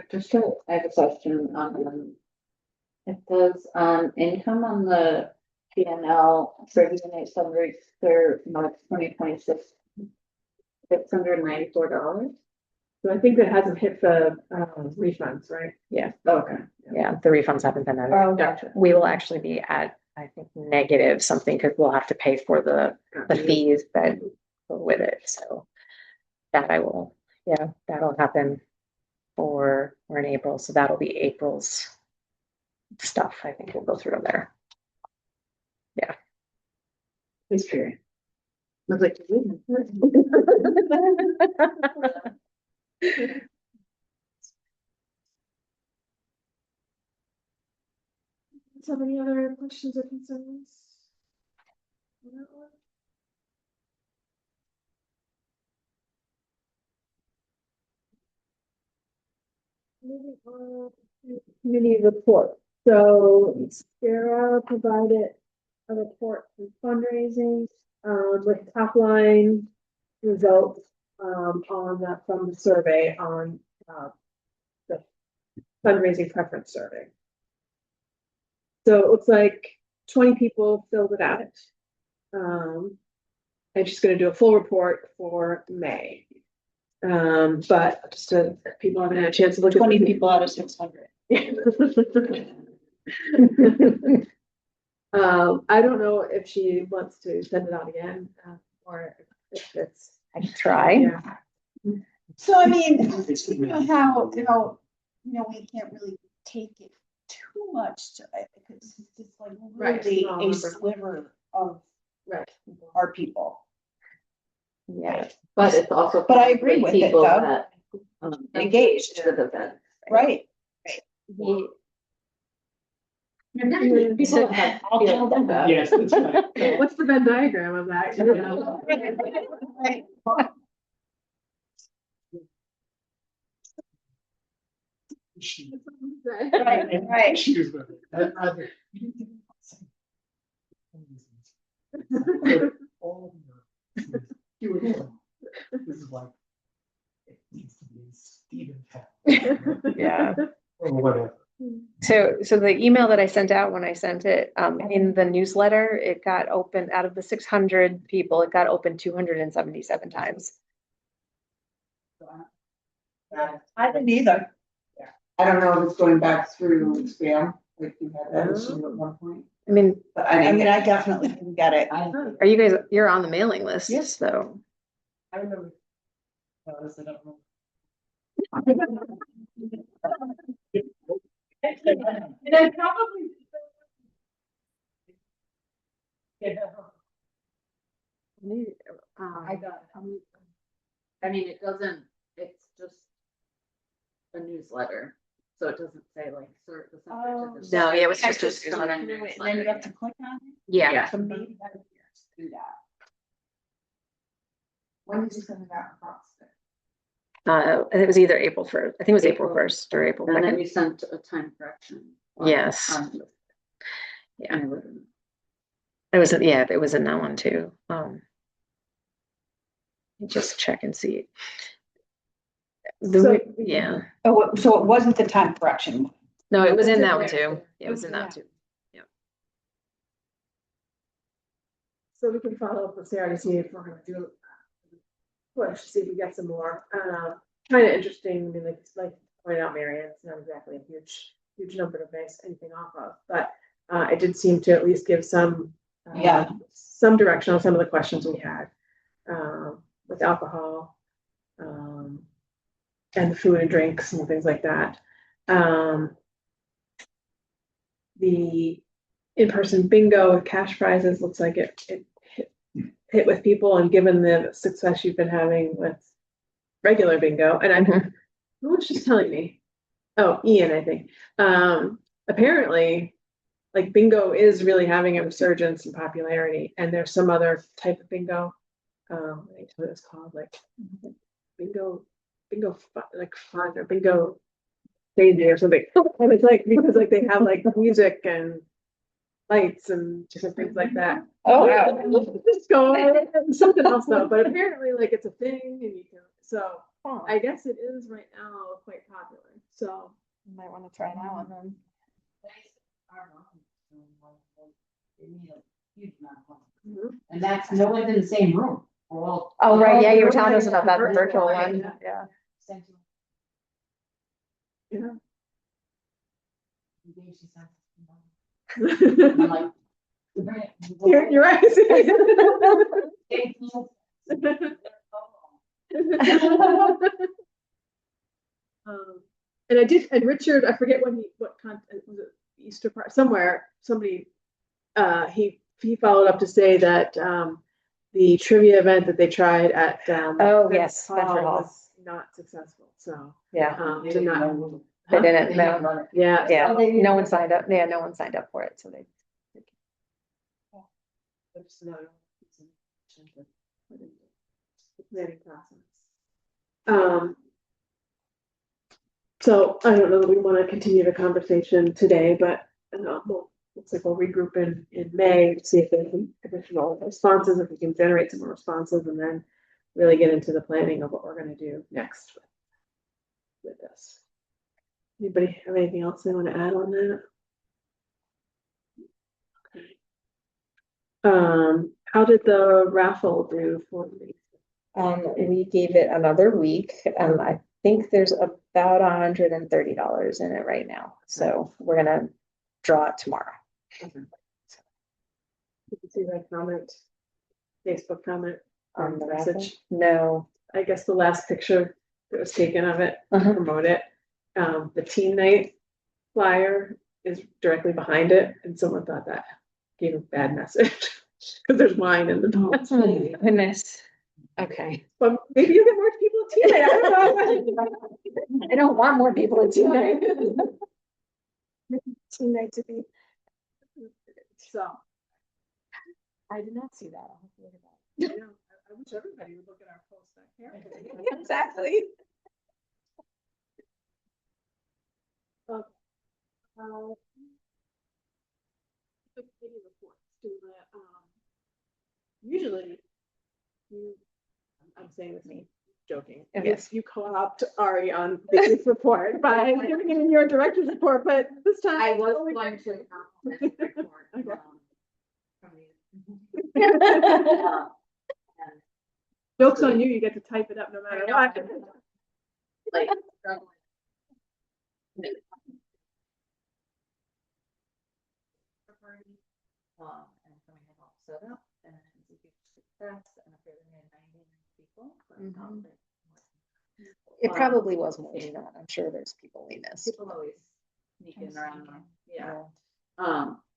I have a question on, it says, income on the P&L for unit summary for March 2026, $694. So I think that hasn't hit the refunds, right? Yeah. Okay. Yeah, the refunds haven't been added. Oh, gotcha. We will actually be at, I think, negative something because we'll have to pay for the fees that go with it. So that that'll happen we're in April. So that'll be April's stuff. I think we'll go through there. Yeah. Please period. I was like, wait a minute. Do you have any other questions or concerns? on that one? Moving on to committee report. So Sarah provided a report for fundraising, with top line results, on that from the survey on, the fundraising preference survey. So it looks like 20 people filled it out. And she's gonna do a full report for May. But just to, people haven't had a chance to look at. 20 people out of 600. I don't know if she wants to send it out again, or if it's. I can try. Yeah. So I mean, you know how, we can't really take it too much to, because it's just like Right, really small a number. sliver of Right. our people. Yeah. But it's also. But I agree with it, people though. that, Engaged. with events. Right. People that have feelings about it. Yes, that's right. What's the Venn diagram of that? You know? Right. Right, right. Issues with it. I'd rather- All of the- This is like, it needs to be in Steventown. Yeah. Or whatever. So the email that I sent out when I sent it, in the newsletter, it got open out of the 600 people, it got open 277 times. I didn't either. I don't know if it's going back through spam, like you had that issue at one point, I mean, but I didn't mean, get I definitely didn't get it. are you guys, you're on the mailing list, Yes. so. I remember. And I probably. I got it. I mean, it doesn't, it's just a newsletter, so it doesn't say like, sort the subject of the. No, yeah, it was It's just a on a And then you newsletter. have to click on it. Yeah, So maybe that do that. When did you send it out across? and it was either April 1st, I think it was April 1st or April And then 2nd. you sent a time correction. Yes. Yeah. It was, yeah, it was in that one too. Just check and see. So- Yeah, Oh, so it wasn't the time correction. no, it was in It's that in one there, too. too. It was in that too. So we can follow up with Sarah to see if we're gonna do. Push, see if we get some more, kind of interesting, I mean, like pointed out, Marianne, it's not exactly a huge number to base anything off of, but, it did seem to at least give some. Yeah. Some direction on some of the questions we had, with alcohol, and the food and drinks and things like that. The in-person bingo with cash prizes looks like it hit with people, and given the success you've been having with regular bingo, and Mhm. who was just telling me? Oh, Ian, I think. Apparently, like bingo is really having a resurgence in popularity, and there's some other type of bingo. I think what it's called, like like fun or bingo crazy or something. And it's like because like they have like music and lights and different things like that. Oh, wow. Just go something else though, but apparently like it's a thing and you can, so I guess it is right now quite popular, so. You might want to try that one then. And that's no one's in the same room. Well. Oh, right, yeah, you were Oh, telling us yeah, about that, the virtual, virtual right, one, yeah. yeah. Yeah. I'm like. You're right. And I did, and Richard, I forget what content, was it Easter part, somewhere, somebody, he he followed up to say that, the trivia event that they tried at, Oh, yes, Bedford Hall Hall. was not successful, so, Yeah, did not. they Huh? didn't, no, Yeah. yeah, Oh, they didn't no one run it. signed up, yeah, no one signed up for it, so they. It's another reason for the planning process. So I don't know that we want to continue the conversation today, but looks like we'll regroup in May to see if there's some additional responses, if we can generate some more responses, and then really get into the planning of what we're going to do next with this. Anybody have anything else they want to add on that? Okay. How did the raffle do for me? We gave it another week, and I think there's about $130 in it right now, so we're gonna draw it tomorrow. Did you see that comment? Facebook comment On the message? raffle? No. I guess the last picture that was taken of it to Uh-huh. promote it. The teen night flyer is directly behind it, and someone thought that gave a bad message because there's wine in the top. Oh, goodness. Okay. But maybe you get more people at teen night. I don't know. I don't want more people at teen night. Teen night to be. So, I did not see that. I'll have to look at yeah, I wish everybody would look at our post back here. that. Exactly. The committee reports to the, usually you, I'm saying this, me joking. Yes. You co-opt Ari on this report by giving it in your director's report, but this time. I was only- going to compliment the report, Okay. from you. And Joke's on you, you get to type it up no matter I what. know. Like, struggling. And so we have all set up and we get success and if there were 99 people. but Mhm. but It probably was more than that. I'm sure there's people we missed. People always sneaking around, yeah.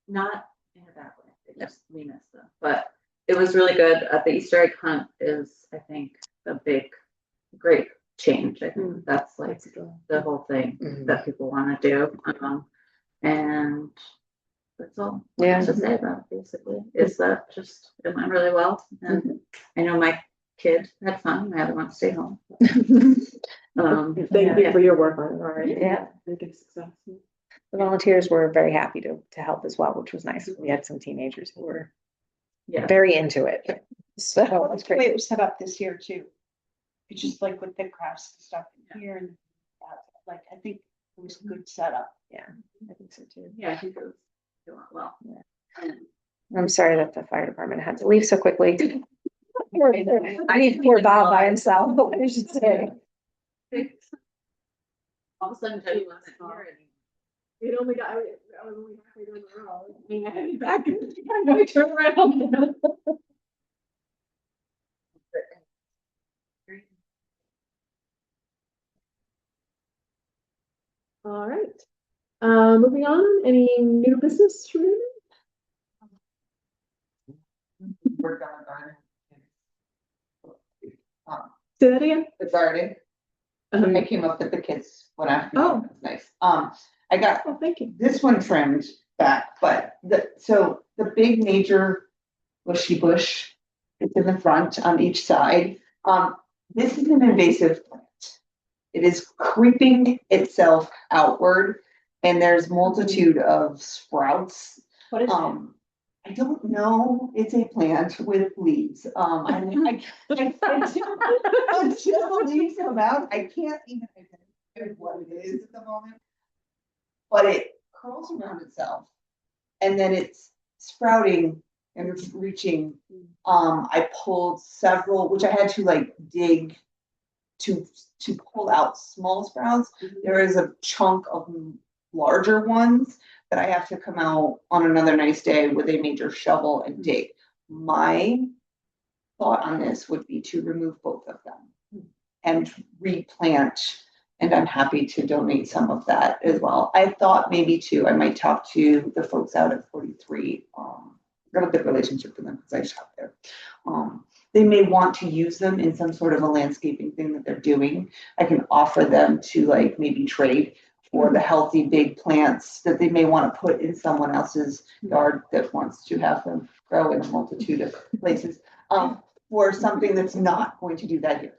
Not in a bad way, they just, we missed them, but it was really good. The Easter egg hunt is, I think, a big, great change. I think that's like the whole thing Mhm. that people want to do. And that's all I Yeah. have to say about it, basically, is that just, it went really well. And I know my kid had fun, my other one stayed home. Thank you for your work on it, Ari. Yeah. Make it a success. The volunteers were very happy to help as well, which was nice. We had some teenagers who were Yeah. very into it. So That's it's the way great. it was set up this year too. It's just like with the crafts and stuff in here and like, I think it was a good setup. Yeah, I think so too. Yeah, I think it was doing well. Yeah. I'm sorry that the fire department had to leave so quickly. I need poor Bob by himself, but what I should say. All of a sudden, Jody wasn't here anymore. It only got, I was only halfway down the road. And I headed back and I turned around. All right. Moving on, any new business for me? Work on a garden. Say that again? The garden, Uh-huh. I came up with the kids one afternoon, Oh. it was nice. I got Oh, thank you. this one trimmed back, but so the big major bushy bush is in the front on each side. This is an invasive plant. It is creeping itself outward and there's multitude of sprouts. What is it? I don't know, it's a plant with leaves. Until the leaves come out, I can't even identify what it is at the moment. But it curls around itself and then it's sprouting and it's reaching. I pulled several, which I had to like dig to pull out small sprouts. There is a chunk of larger ones that I have to come out on another nice day with a major shovel and dig. My thought on this would be to remove both of them and replant. And I'm happy to donate some of that as well. I thought maybe too, I might talk to the folks out at 43 got a good relationship with them because I shop there. They may want to use them in some sort of a landscaping thing that they're doing. I can offer them to like maybe trade for the healthy big plants that they may want to put in someone else's yard that wants to have them grow in a multitude of places. For something that's not going to do that here.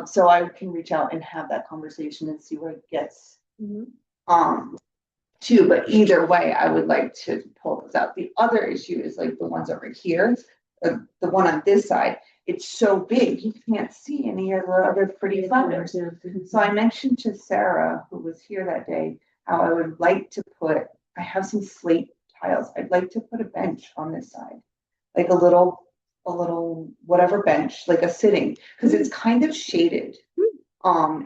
So I can reach out and have that conversation and see where it gets to, but either way, I would like to pull those out. The other issue is like the ones over here, the one on this side, it's so big, you can't see any of the other pretty flowers. So I mentioned to Sarah, who was here that day, how I would like to put, I have some slate tiles, I'd like to put a bench on this side, like a little whatever bench, like a sitting, because it's kind of shaded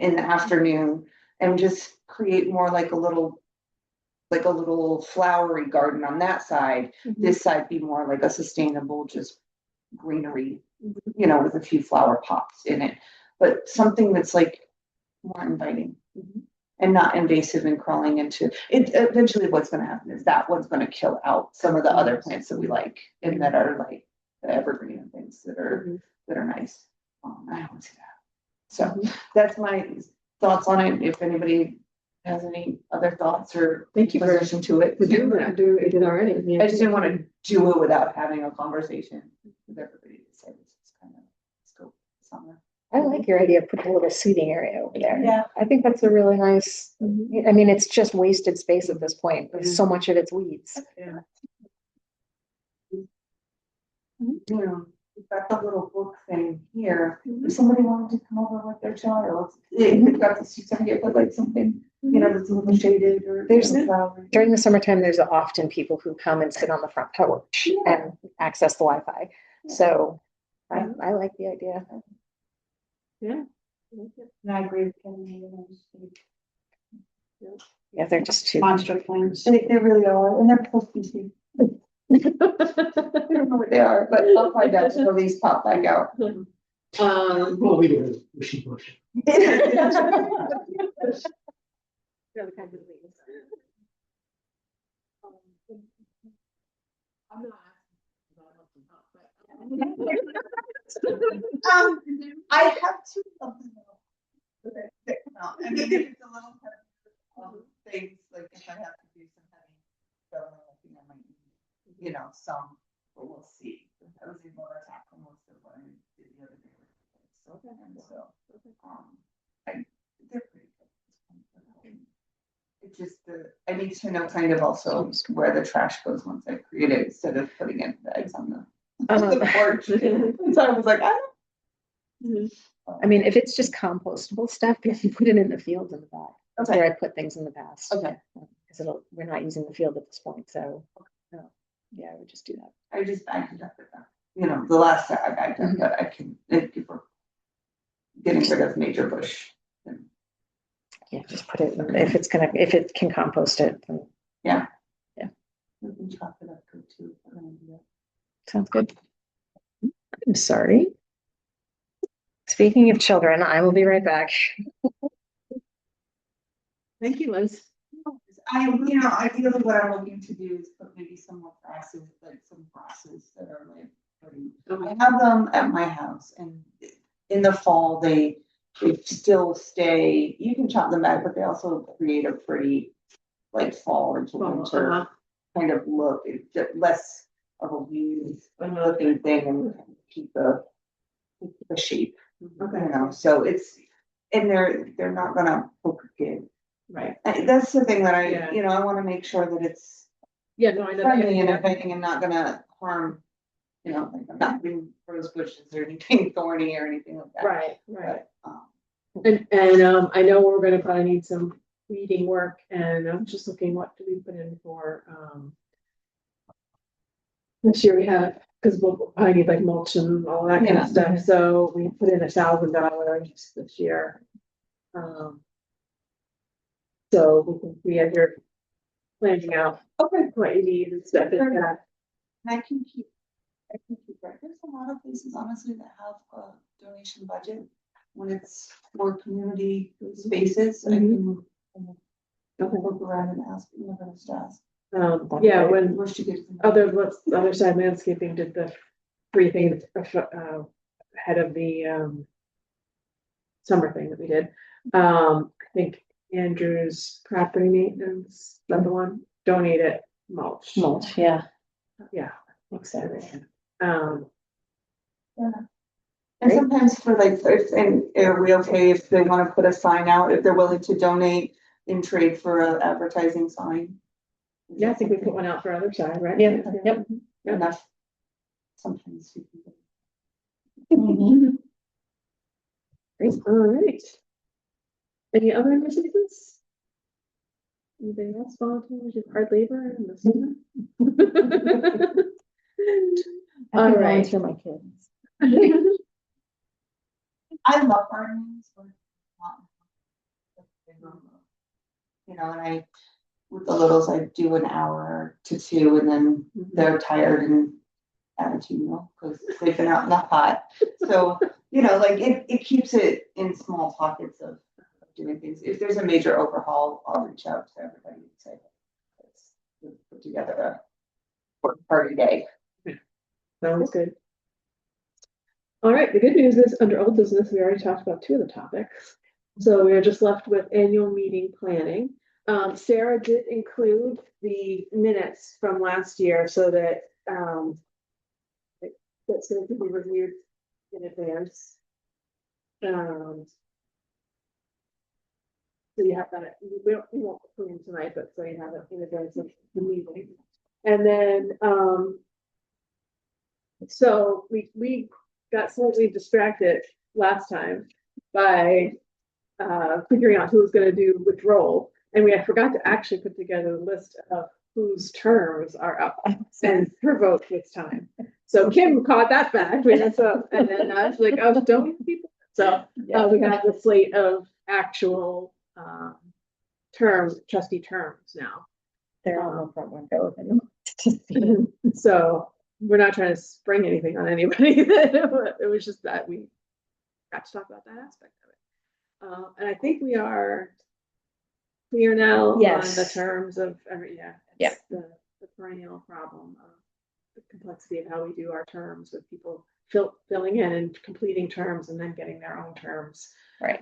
in the afternoon, and just create more like a little flowery garden on that side. This side be more like a sustainable, just greenery, you know, with a few flower pots in it, but something that's like more inviting and not invasive and crawling into it. Eventually what's going to happen is that one's going to kill out some of the other plants that we like and that are like the evergreen and things that are nice. I don't see that. So that's my thoughts on it. If anybody has any other thoughts or Thank you for addition to it. doing that. It did already. I just didn't want to do it without having a conversation with everybody to say this is kind of scope somewhere. I like your idea of putting a little seating area over there. Yeah. I think that's a really nice, I mean, it's just wasted space at this point. So much of it's weeds. Yeah. You know, we've got the little book thing here. If somebody wanted to come over with their child, they've got the seats over here, but like something, you know, that's a little shaded or There's flowery. During the summertime, there's often people who come and sit on the front porch and access the Wi-Fi. So I like the idea. Yeah. And I agree with Kenny. Yeah, they're just too. Monster plants. They really are, and they're supposed to be. I don't know what they are, but I'll find out until these pop back out. We'll leave it as bushy bush. I'm not I have two something that come out. I mean, if it's a little kind of things, like if I have to do some heavy government, I think I might need, you know, some, but we'll see. I was able to tackle most of what I did the other day. So, they're pretty good. It's just I need to know kind of also where the trash goes once I create it instead of putting it bags on the porch. So I was like, I mean, if it's just compostable stuff, you can put it in the fields in the back. That's Okay. where I put things in the past. Okay. Because we're not using the field at this point, so yeah, I would just do that. I just bagged it up with that. You know, the last set I bagged up, but I can, if we're getting rid of major bush. Then Yeah, just put it if it can compost it. Then we can chop it up too. We're gonna do that. sounds good. I'm sorry. Speaking of children, I will be right back. Thank you, Liz. Ideally what I'm looking to do is put maybe some more grasses, like some grasses that are like pretty. I have them at my house, and in the fall, they still stay, you can chop them back, but they also create a pretty like fall into winter kind of look. It's just less of a weed looking thing and keep the shape. Okay. You know, so and they're not gonna poke a kid. Right. That's the thing that I, Yeah. you know, I wanna make sure that it's Yeah, no, I know. friendly and everything and not gonna harm, you know, like I'm not doing rose bushes or anything thorny or anything like that. Right. But, And I know we're gonna probably need some weeding work, and I'm just looking, what do we put in for, this year we have, because we'll probably need like mulch and all that kind Yeah. of stuff, so we put in $1,000 this year. So we have your planning out what you need and stuff. and I can keep right. There's a lot of places honestly that have a donation budget when it's for community spaces. I can look around and ask, you know, to ask. Yeah, when Where she gets. other side landscaping did the free thing ahead of the summer thing that we did. I think Andrew's property maintenance, number one, donated mulch. Mulch, yeah, Yeah. exactly. Um, And sometimes for like, if, and are we okay if they wanna put a sign out, if they're willing to donate in trade for a advertising sign? yeah, I think we put one out for other side, right? Yeah, yep. Enough. Sometimes. you can- All right. Any other initiatives? Anybody else volunteer to do hard labor in the summer? I All can right. volunteer my kids. I love gardening. So you know, and I, with the littles, I do an hour to two and then they're tired and attitude, because they've been out in the hot. So, you know, like it keeps it in small pockets of doing things. If there's a major overhaul, I'll reach out to everybody and say, let's put together a work party day. Sounds good. All right, the good news is under old business, we already talked about two of the topics. So we are just left with annual meeting planning. Sarah did include the minutes from last year so that that's going to be reviewed in advance. So you have that, we won't put in tonight, but so you have it in advance of the meeting. And then, so we got slightly distracted last time by figuring out who was going to do which role. And we had forgot to actually put together a list of whose terms are up and her vote this time. So Kim caught that back. And then I was like, oh, don't people. So we have the slate of actual trustee terms now. They're on the front window. Anymore. So we're not trying to spring anything on anybody. It was just that we got to talk about that aspect of it. And I think we are clear now on the terms of the perennial problem of the complexity of how we do our terms with people filling in and completing terms and then getting their own terms. Right.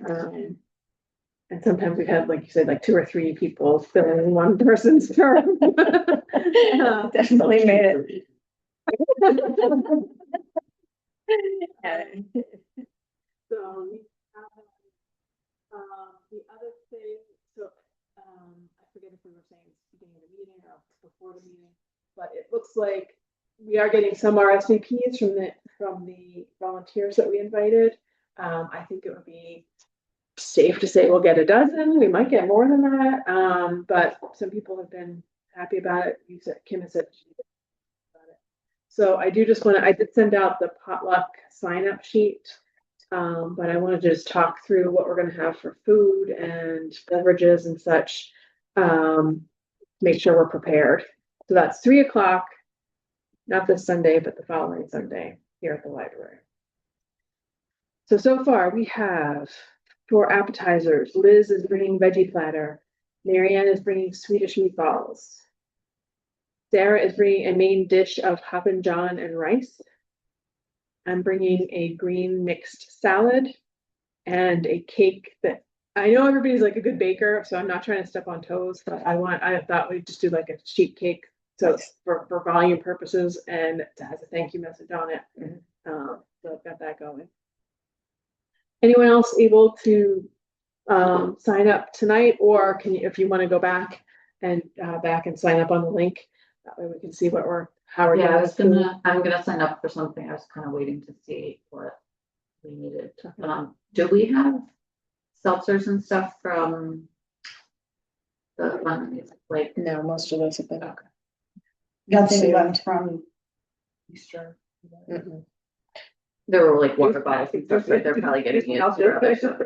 And sometimes we've had, like you said, like 2 or 3 people fill in one person's term. Definitely made it. So the other thing, so I forget if we were saying it's the beginning of the meeting or before the meeting, but it looks like we are getting some RSVPs from the volunteers that we invited. I think it would be safe to say we'll get a dozen. We might get more than that, but some people have been happy about it. Kim has said she did about it. So I did send out the potluck sign-up sheet. But I want to just talk through what we're going to have for food and beverages and such. Make sure we're prepared. So that's 3 o'clock, not this Sunday, but the following Sunday here at the library. So far we have 4 appetizers. Liz is bringing veggie platter. Marianne is bringing Swedish meatballs. Sarah is bringing a main dish of Hoppin' John and rice. I'm bringing a green mixed salad and a cake that I know everybody's like a good baker, so I'm not trying to step on toes, but I thought we'd just do like a sheet cake. So it's for volume purposes and it has a thank you message on it. So I've got that going. Anyone else able to sign up tonight, or can you, if you want to go back and sign up on the link, that way we can see how we're doing. I'm gonna sign up for something. I was kind of waiting to see what we needed. Do we have seltzers and stuff from the one, like? No, most of those have been. Okay. Nothing left from Easter. Mm-mm. There were like water bottles and stuff, but they're probably getting it. Which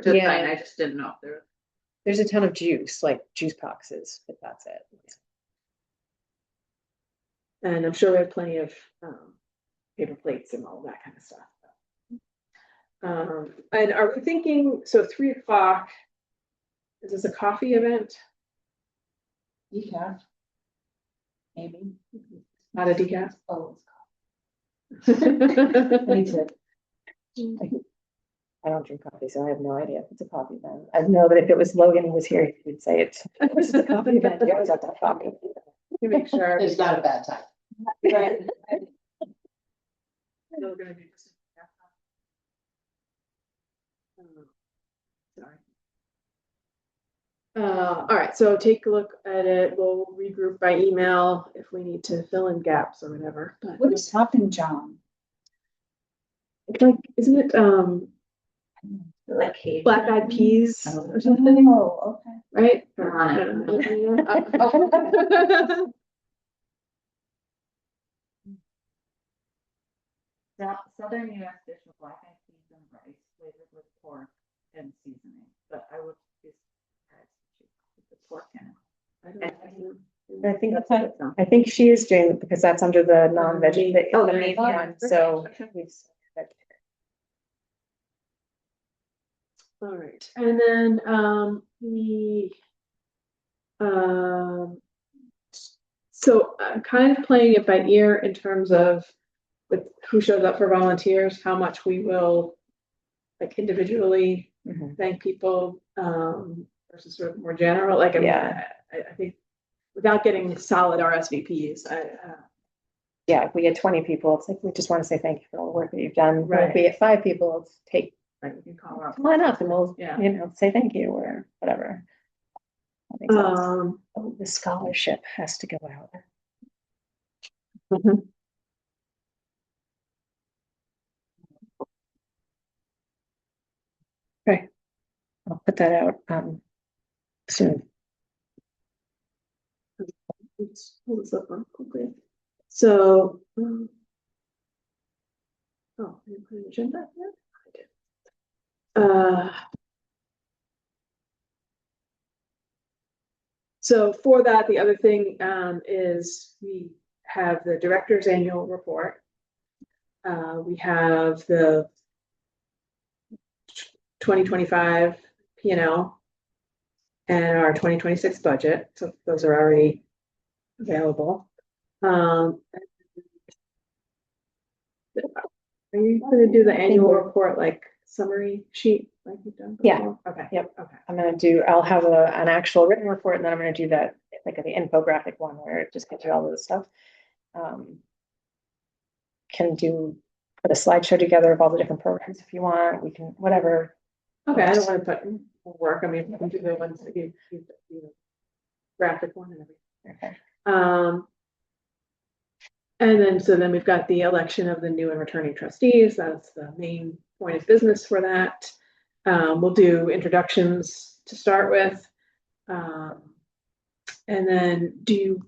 is fine. I just didn't know if there. There's a ton of juice, like juice boxes, but that's it. And I'm sure we have plenty of paper plates and all that kind of stuff. And are we thinking, so 3 o'clock, is this a coffee event? You can. Maybe. Not a decaf. Oh, Me too. I don't drink coffee, so I have no idea if it's a coffee event. I know that if it was Logan who was here, he would say it's a coffee event. You always have to have coffee. To make sure. It's not a bad time. Right. We're gonna do this. Sorry. All right, so take a look at it. We'll regroup by email if we need to fill in gaps or whatever. But what is Hoppin' John? it's like, isn't it Like black eyed peas or something, Oh, okay. right? Southern US dish of black eyed peas and rice flavored with pork and seasoning, but I would be surprised if she put the pork in it. I think I think she is doing it because that's under the non-veg, Oh, the nice. meat one, so. Okay. we've- All right, and then so I'm kind of playing it by ear in terms of with who shows up for volunteers, how much we will like individually Mhm. thank people versus sort of more general. Like, I mean, Yeah. I think without getting solid RSVPs, Yeah, if we get 20 people, it's like, we just want to say thank you for all the work that you've done. Or Right. If we get 5 people, let's like we can call up. come on up and we'll, Yeah. say thank you or whatever. I think that's, Um, the scholarship has to go out. Okay. I'll put that out soon. let's pull this up real quickly. So, oh, I didn't put an agenda yet. I did. So for that, the other thing is we have the director's annual report. We have the 2025 P&L and our 2026 budget. So those are already available. Are you going to do the annual report like summary sheet like you've done before? Yeah. Okay. Yep. Okay. I'll have an actual written report and then I'm gonna do that, like the infographic one where it just gives you all of the stuff. Can put a slideshow together of all the different programs if you want, we can, whatever. Okay, I don't want to put more work. I mean, we can do the ones that you graphic one and everything. Okay. And then, so then we've got the election of the new and returning trustees. That's the main point of business for that. We'll do introductions to start with. And then do you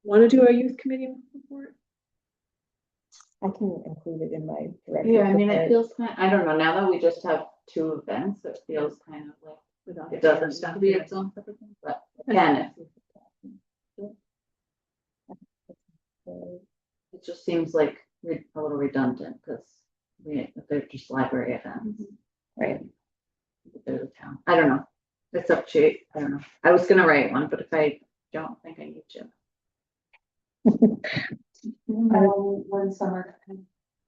want to do a youth committee report? I can include it in my. Yeah, I mean, it feels kind, I don't know, now that we just have 2 events, it feels kind of like, Without it doesn't have to be its own separate thing, but again, it just seems like a little redundant, because they're just library events. Right. They're the town, I don't know, it's up to you, I don't know, I was gonna write one, but if I don't think I need to. When summer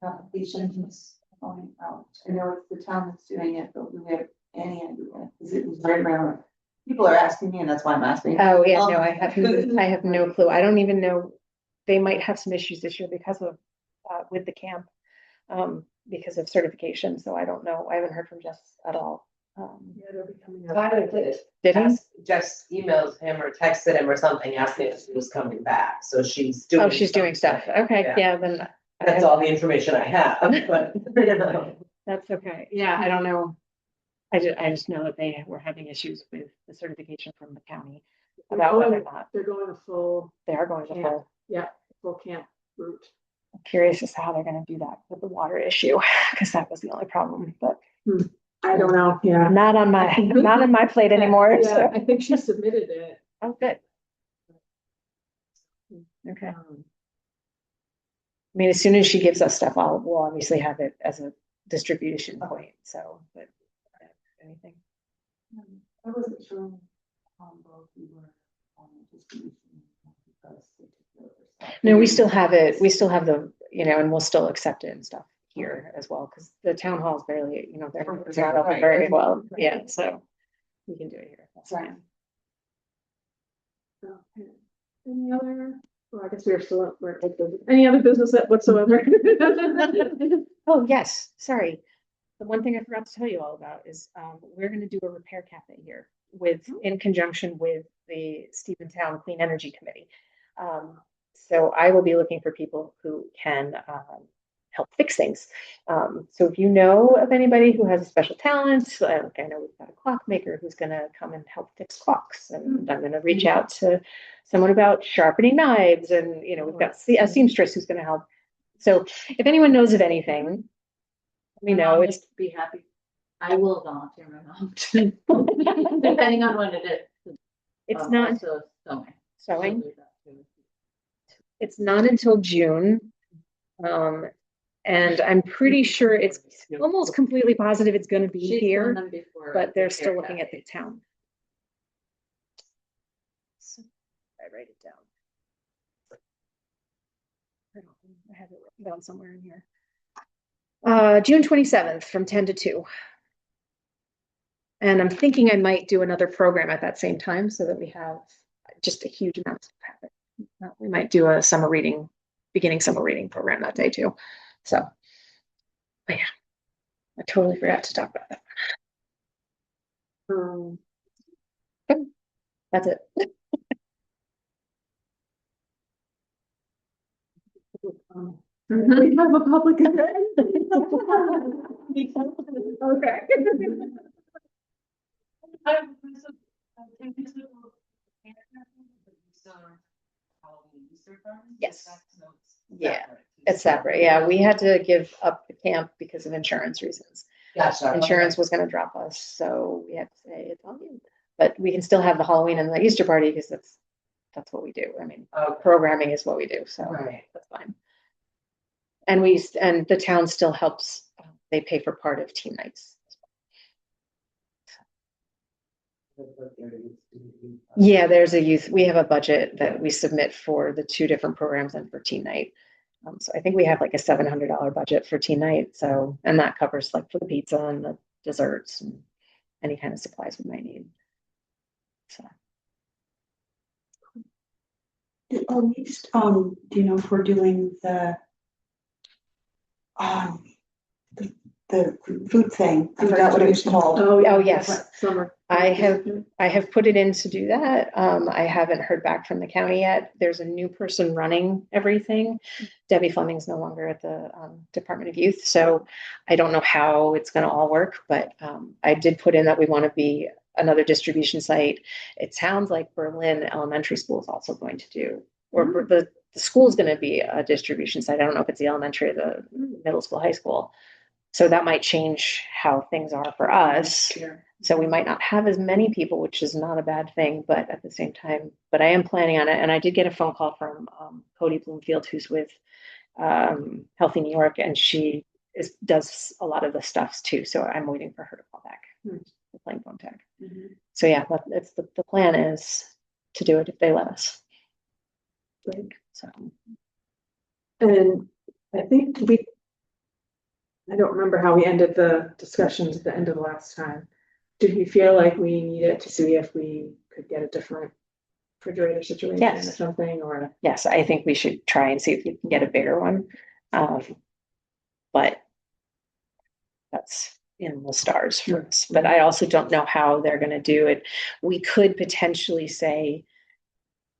application is going out, I know it's the town that's doing it, but do we have any idea? Because it was right around, people are asking me and that's why I'm asking. Oh, yeah, no, I have no clue. I don't even know. They might have some issues this year because of, with the camp, because of certification. So I don't know. I haven't heard from Jess at all. Yeah, they'll be coming up. Tyler did. Did he? Just emailed him or texted him or something, asking if he was coming back, so she's doing. Oh, she's doing stuff. Okay, yeah, then. That's all the information I have, but. That's okay. Yeah, I don't know. I just know that they were having issues with the certification from the county about whether or not They're going a full, they are going to full. yeah, full camp route. I'm curious as to how they're gonna do that with the water issue, because that was the only problem, but I don't know, yeah. not on my plate anymore. Yeah, So. I think she submitted it. Oh, good. Okay. I mean, as soon as she gives us stuff, we'll obviously have it as a distribution point, so, but anything. I wasn't sure both we were on distribution because they took No, we still have it. We still have the, and we'll still accept it and stuff here as well, because the town hall's barely, it's not open very well. Yeah, so we can do it here. That's fine. Okay. Any other, well, I guess any other business that whatsoever? Oh, yes, sorry. The one thing I forgot to tell you all about is, we're gonna do a repair cafe here in conjunction with the Stephentown Clean Energy Committee. So I will be looking for people who can, help fix things. So if you know of anybody who has a special talent, I know we've got a clockmaker who's gonna come and help fix clocks, and I'm gonna reach out to someone about sharpening knives, and, we've got a seamstress who's gonna help. So if anyone knows of anything, it's Be happy. I will volunteer my mom too, depending on what it is. not Also sewing. sewing. She'll do that too. It's not until June. And I'm pretty sure it's almost completely positive it's gonna be She's done here, them before. but they're the still haircut. looking at the town. So I write it down. I have it written down somewhere in here. June 27th from 10 to 2. And I'm thinking I might do another program at that same time so that we have just a huge amount of traffic. We might do a beginning summer reading program that day too. So, but yeah, I totally forgot to talk about that. That's it. We have a public event. Okay. Yes. Yeah, it's separate. Yeah, we had to give up the camp because of insurance reasons. Gotcha. Insurance was gonna drop us, so we had to say it's on you. But we can still have the Halloween and the Easter party because that's what we do. I mean, programming is what we do, so Right. that's fine. And the town still helps. They pay for part of teen nights. Yeah, we have a budget that we submit for the 2 different programs and for teen night. So I think we have like a $700 budget for teen night. So, and that covers like for the pizza and the desserts and any kind of supplies we might need. So. At least, do you know if we're doing the food thing? I forgot what it was called. Oh, yes. Summer. I have put it in to do that. I haven't heard back from the county yet. There's a new person running everything. Debbie Fleming's no longer at the Department of Youth, so I don't know how it's going to all work, but I did put in that we want to be another distribution site. It sounds like Berlin Elementary School is also going to do, or the school is going to be a distribution site. I don't know if it's the elementary or the middle school, high school. So that might change how things are for us. Sure. So we might not have as many people, which is not a bad thing, but at the same time, but I am planning on it. And I did get a phone call from Cody Bloomfield, who's with Healthy New York, and she does a lot of the stuffs too. So I'm waiting for her to call back. Playing phone tag. So yeah, it's the plan is to do it if they let us. So. And I think I don't remember how we ended the discussions at the end of the last time. Did we feel like we needed to see if we could get a different refrigerator situation or something, or? Yes, I think we should try and see if we can get a bigger one. But that's in the stars for us. But I also don't know how they're going to do it. We could potentially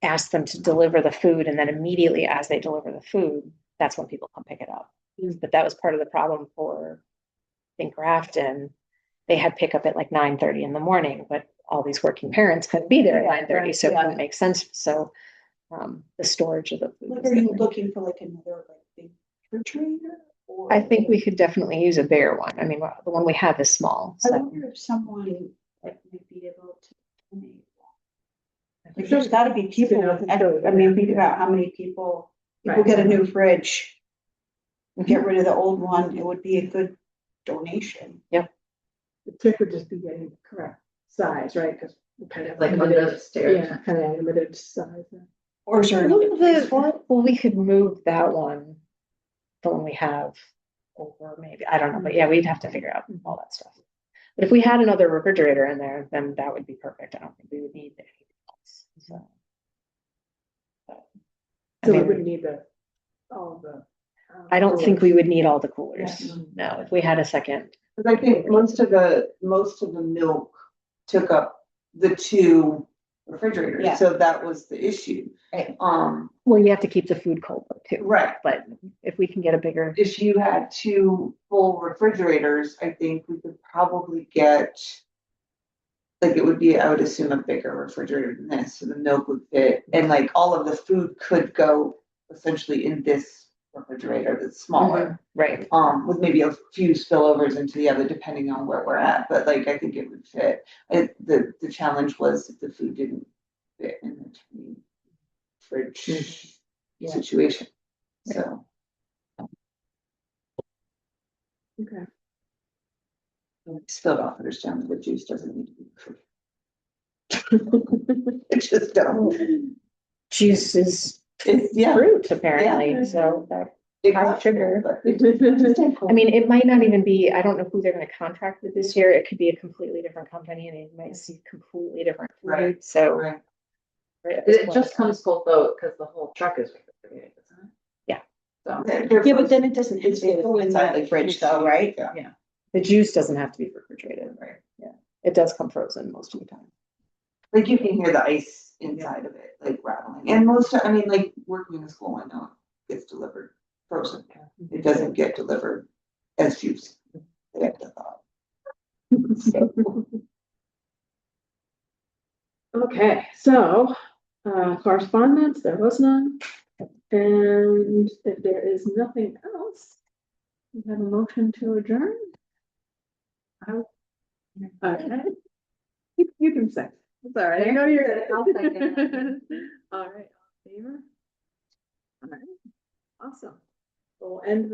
ask them to deliver the food, and then immediately as they deliver the food, that's when people come pick it up. But that was part of the problem for, I think, Grafton. They had pickup at like 9:30 in the morning, but all these working parents couldn't be there at 9:30, so it wouldn't make sense. So the storage of the food. Like, are you looking for like another big refrigerator? Or I think we could definitely use a bigger one. I mean, the one we have is small. I So. wonder if someone like might be able to donate that. Like, there's got to be people with, I mean, think about how many people get a new fridge. Get rid of the old one, it would be a good donation. Yep. The trick would just be getting the correct size, right? Because kind of Like under the stairs. Yeah, kind of limited size. Or is there another place for it? Well, we could move that one, the one we have over maybe, I don't know, but yeah, we'd have to figure out all that stuff. But if we had another refrigerator in there, then that would be perfect. I don't think we would need anything else, so. I So we mean, wouldn't need all of the. I don't think we coolers. would need all the coolers. Yeah. No, if we had a second. Cause I think most of the milk took up the two refrigerators, Yeah. so that was the issue. Right. Well, you have to keep the food cold though, too. Right, But if we can get a bigger, if you had two full refrigerators, I think we could probably get. Like it would be, I would assume, a bigger refrigerator than this, so the milk would fit, and like all of the food could go essentially in this refrigerator that's smaller. right, With maybe a few spillovers into the other, depending on where we're at, but like, I think it would fit. The challenge was if the food didn't fit in the tiny fridge Yeah. situation, so. Okay. Spilled off, understand that the juice doesn't need to be fruit. It just don't. juice is It's, yeah. fruit apparently, Yeah. so that, it high got sugar. but it just ain't cool. I mean, it might not even be, I don't know who they're gonna contract with this year. It could be a completely different company and it might see completely different food, Right. so. Right. right at this It point, just comes full boat because the whole truck is refrigerated, isn't it? Yeah. So. Yeah, but then it doesn't, it's It's inside the fridge though, right? Yeah. the juice doesn't have to be refrigerated, right? Yeah, it does come frozen most of the time. Like you can hear the ice inside of it, like rattling. And I mean, like working in a school, I know it gets delivered frozen. It doesn't get delivered as juice. They have to thaw. So, Okay, so, correspondence, there was none. And if there is nothing else, we have a motion to adjourn. Okay. You can say. It's all right. I know you're. I'll second. All right, all in favor? All right, awesome. We'll end the.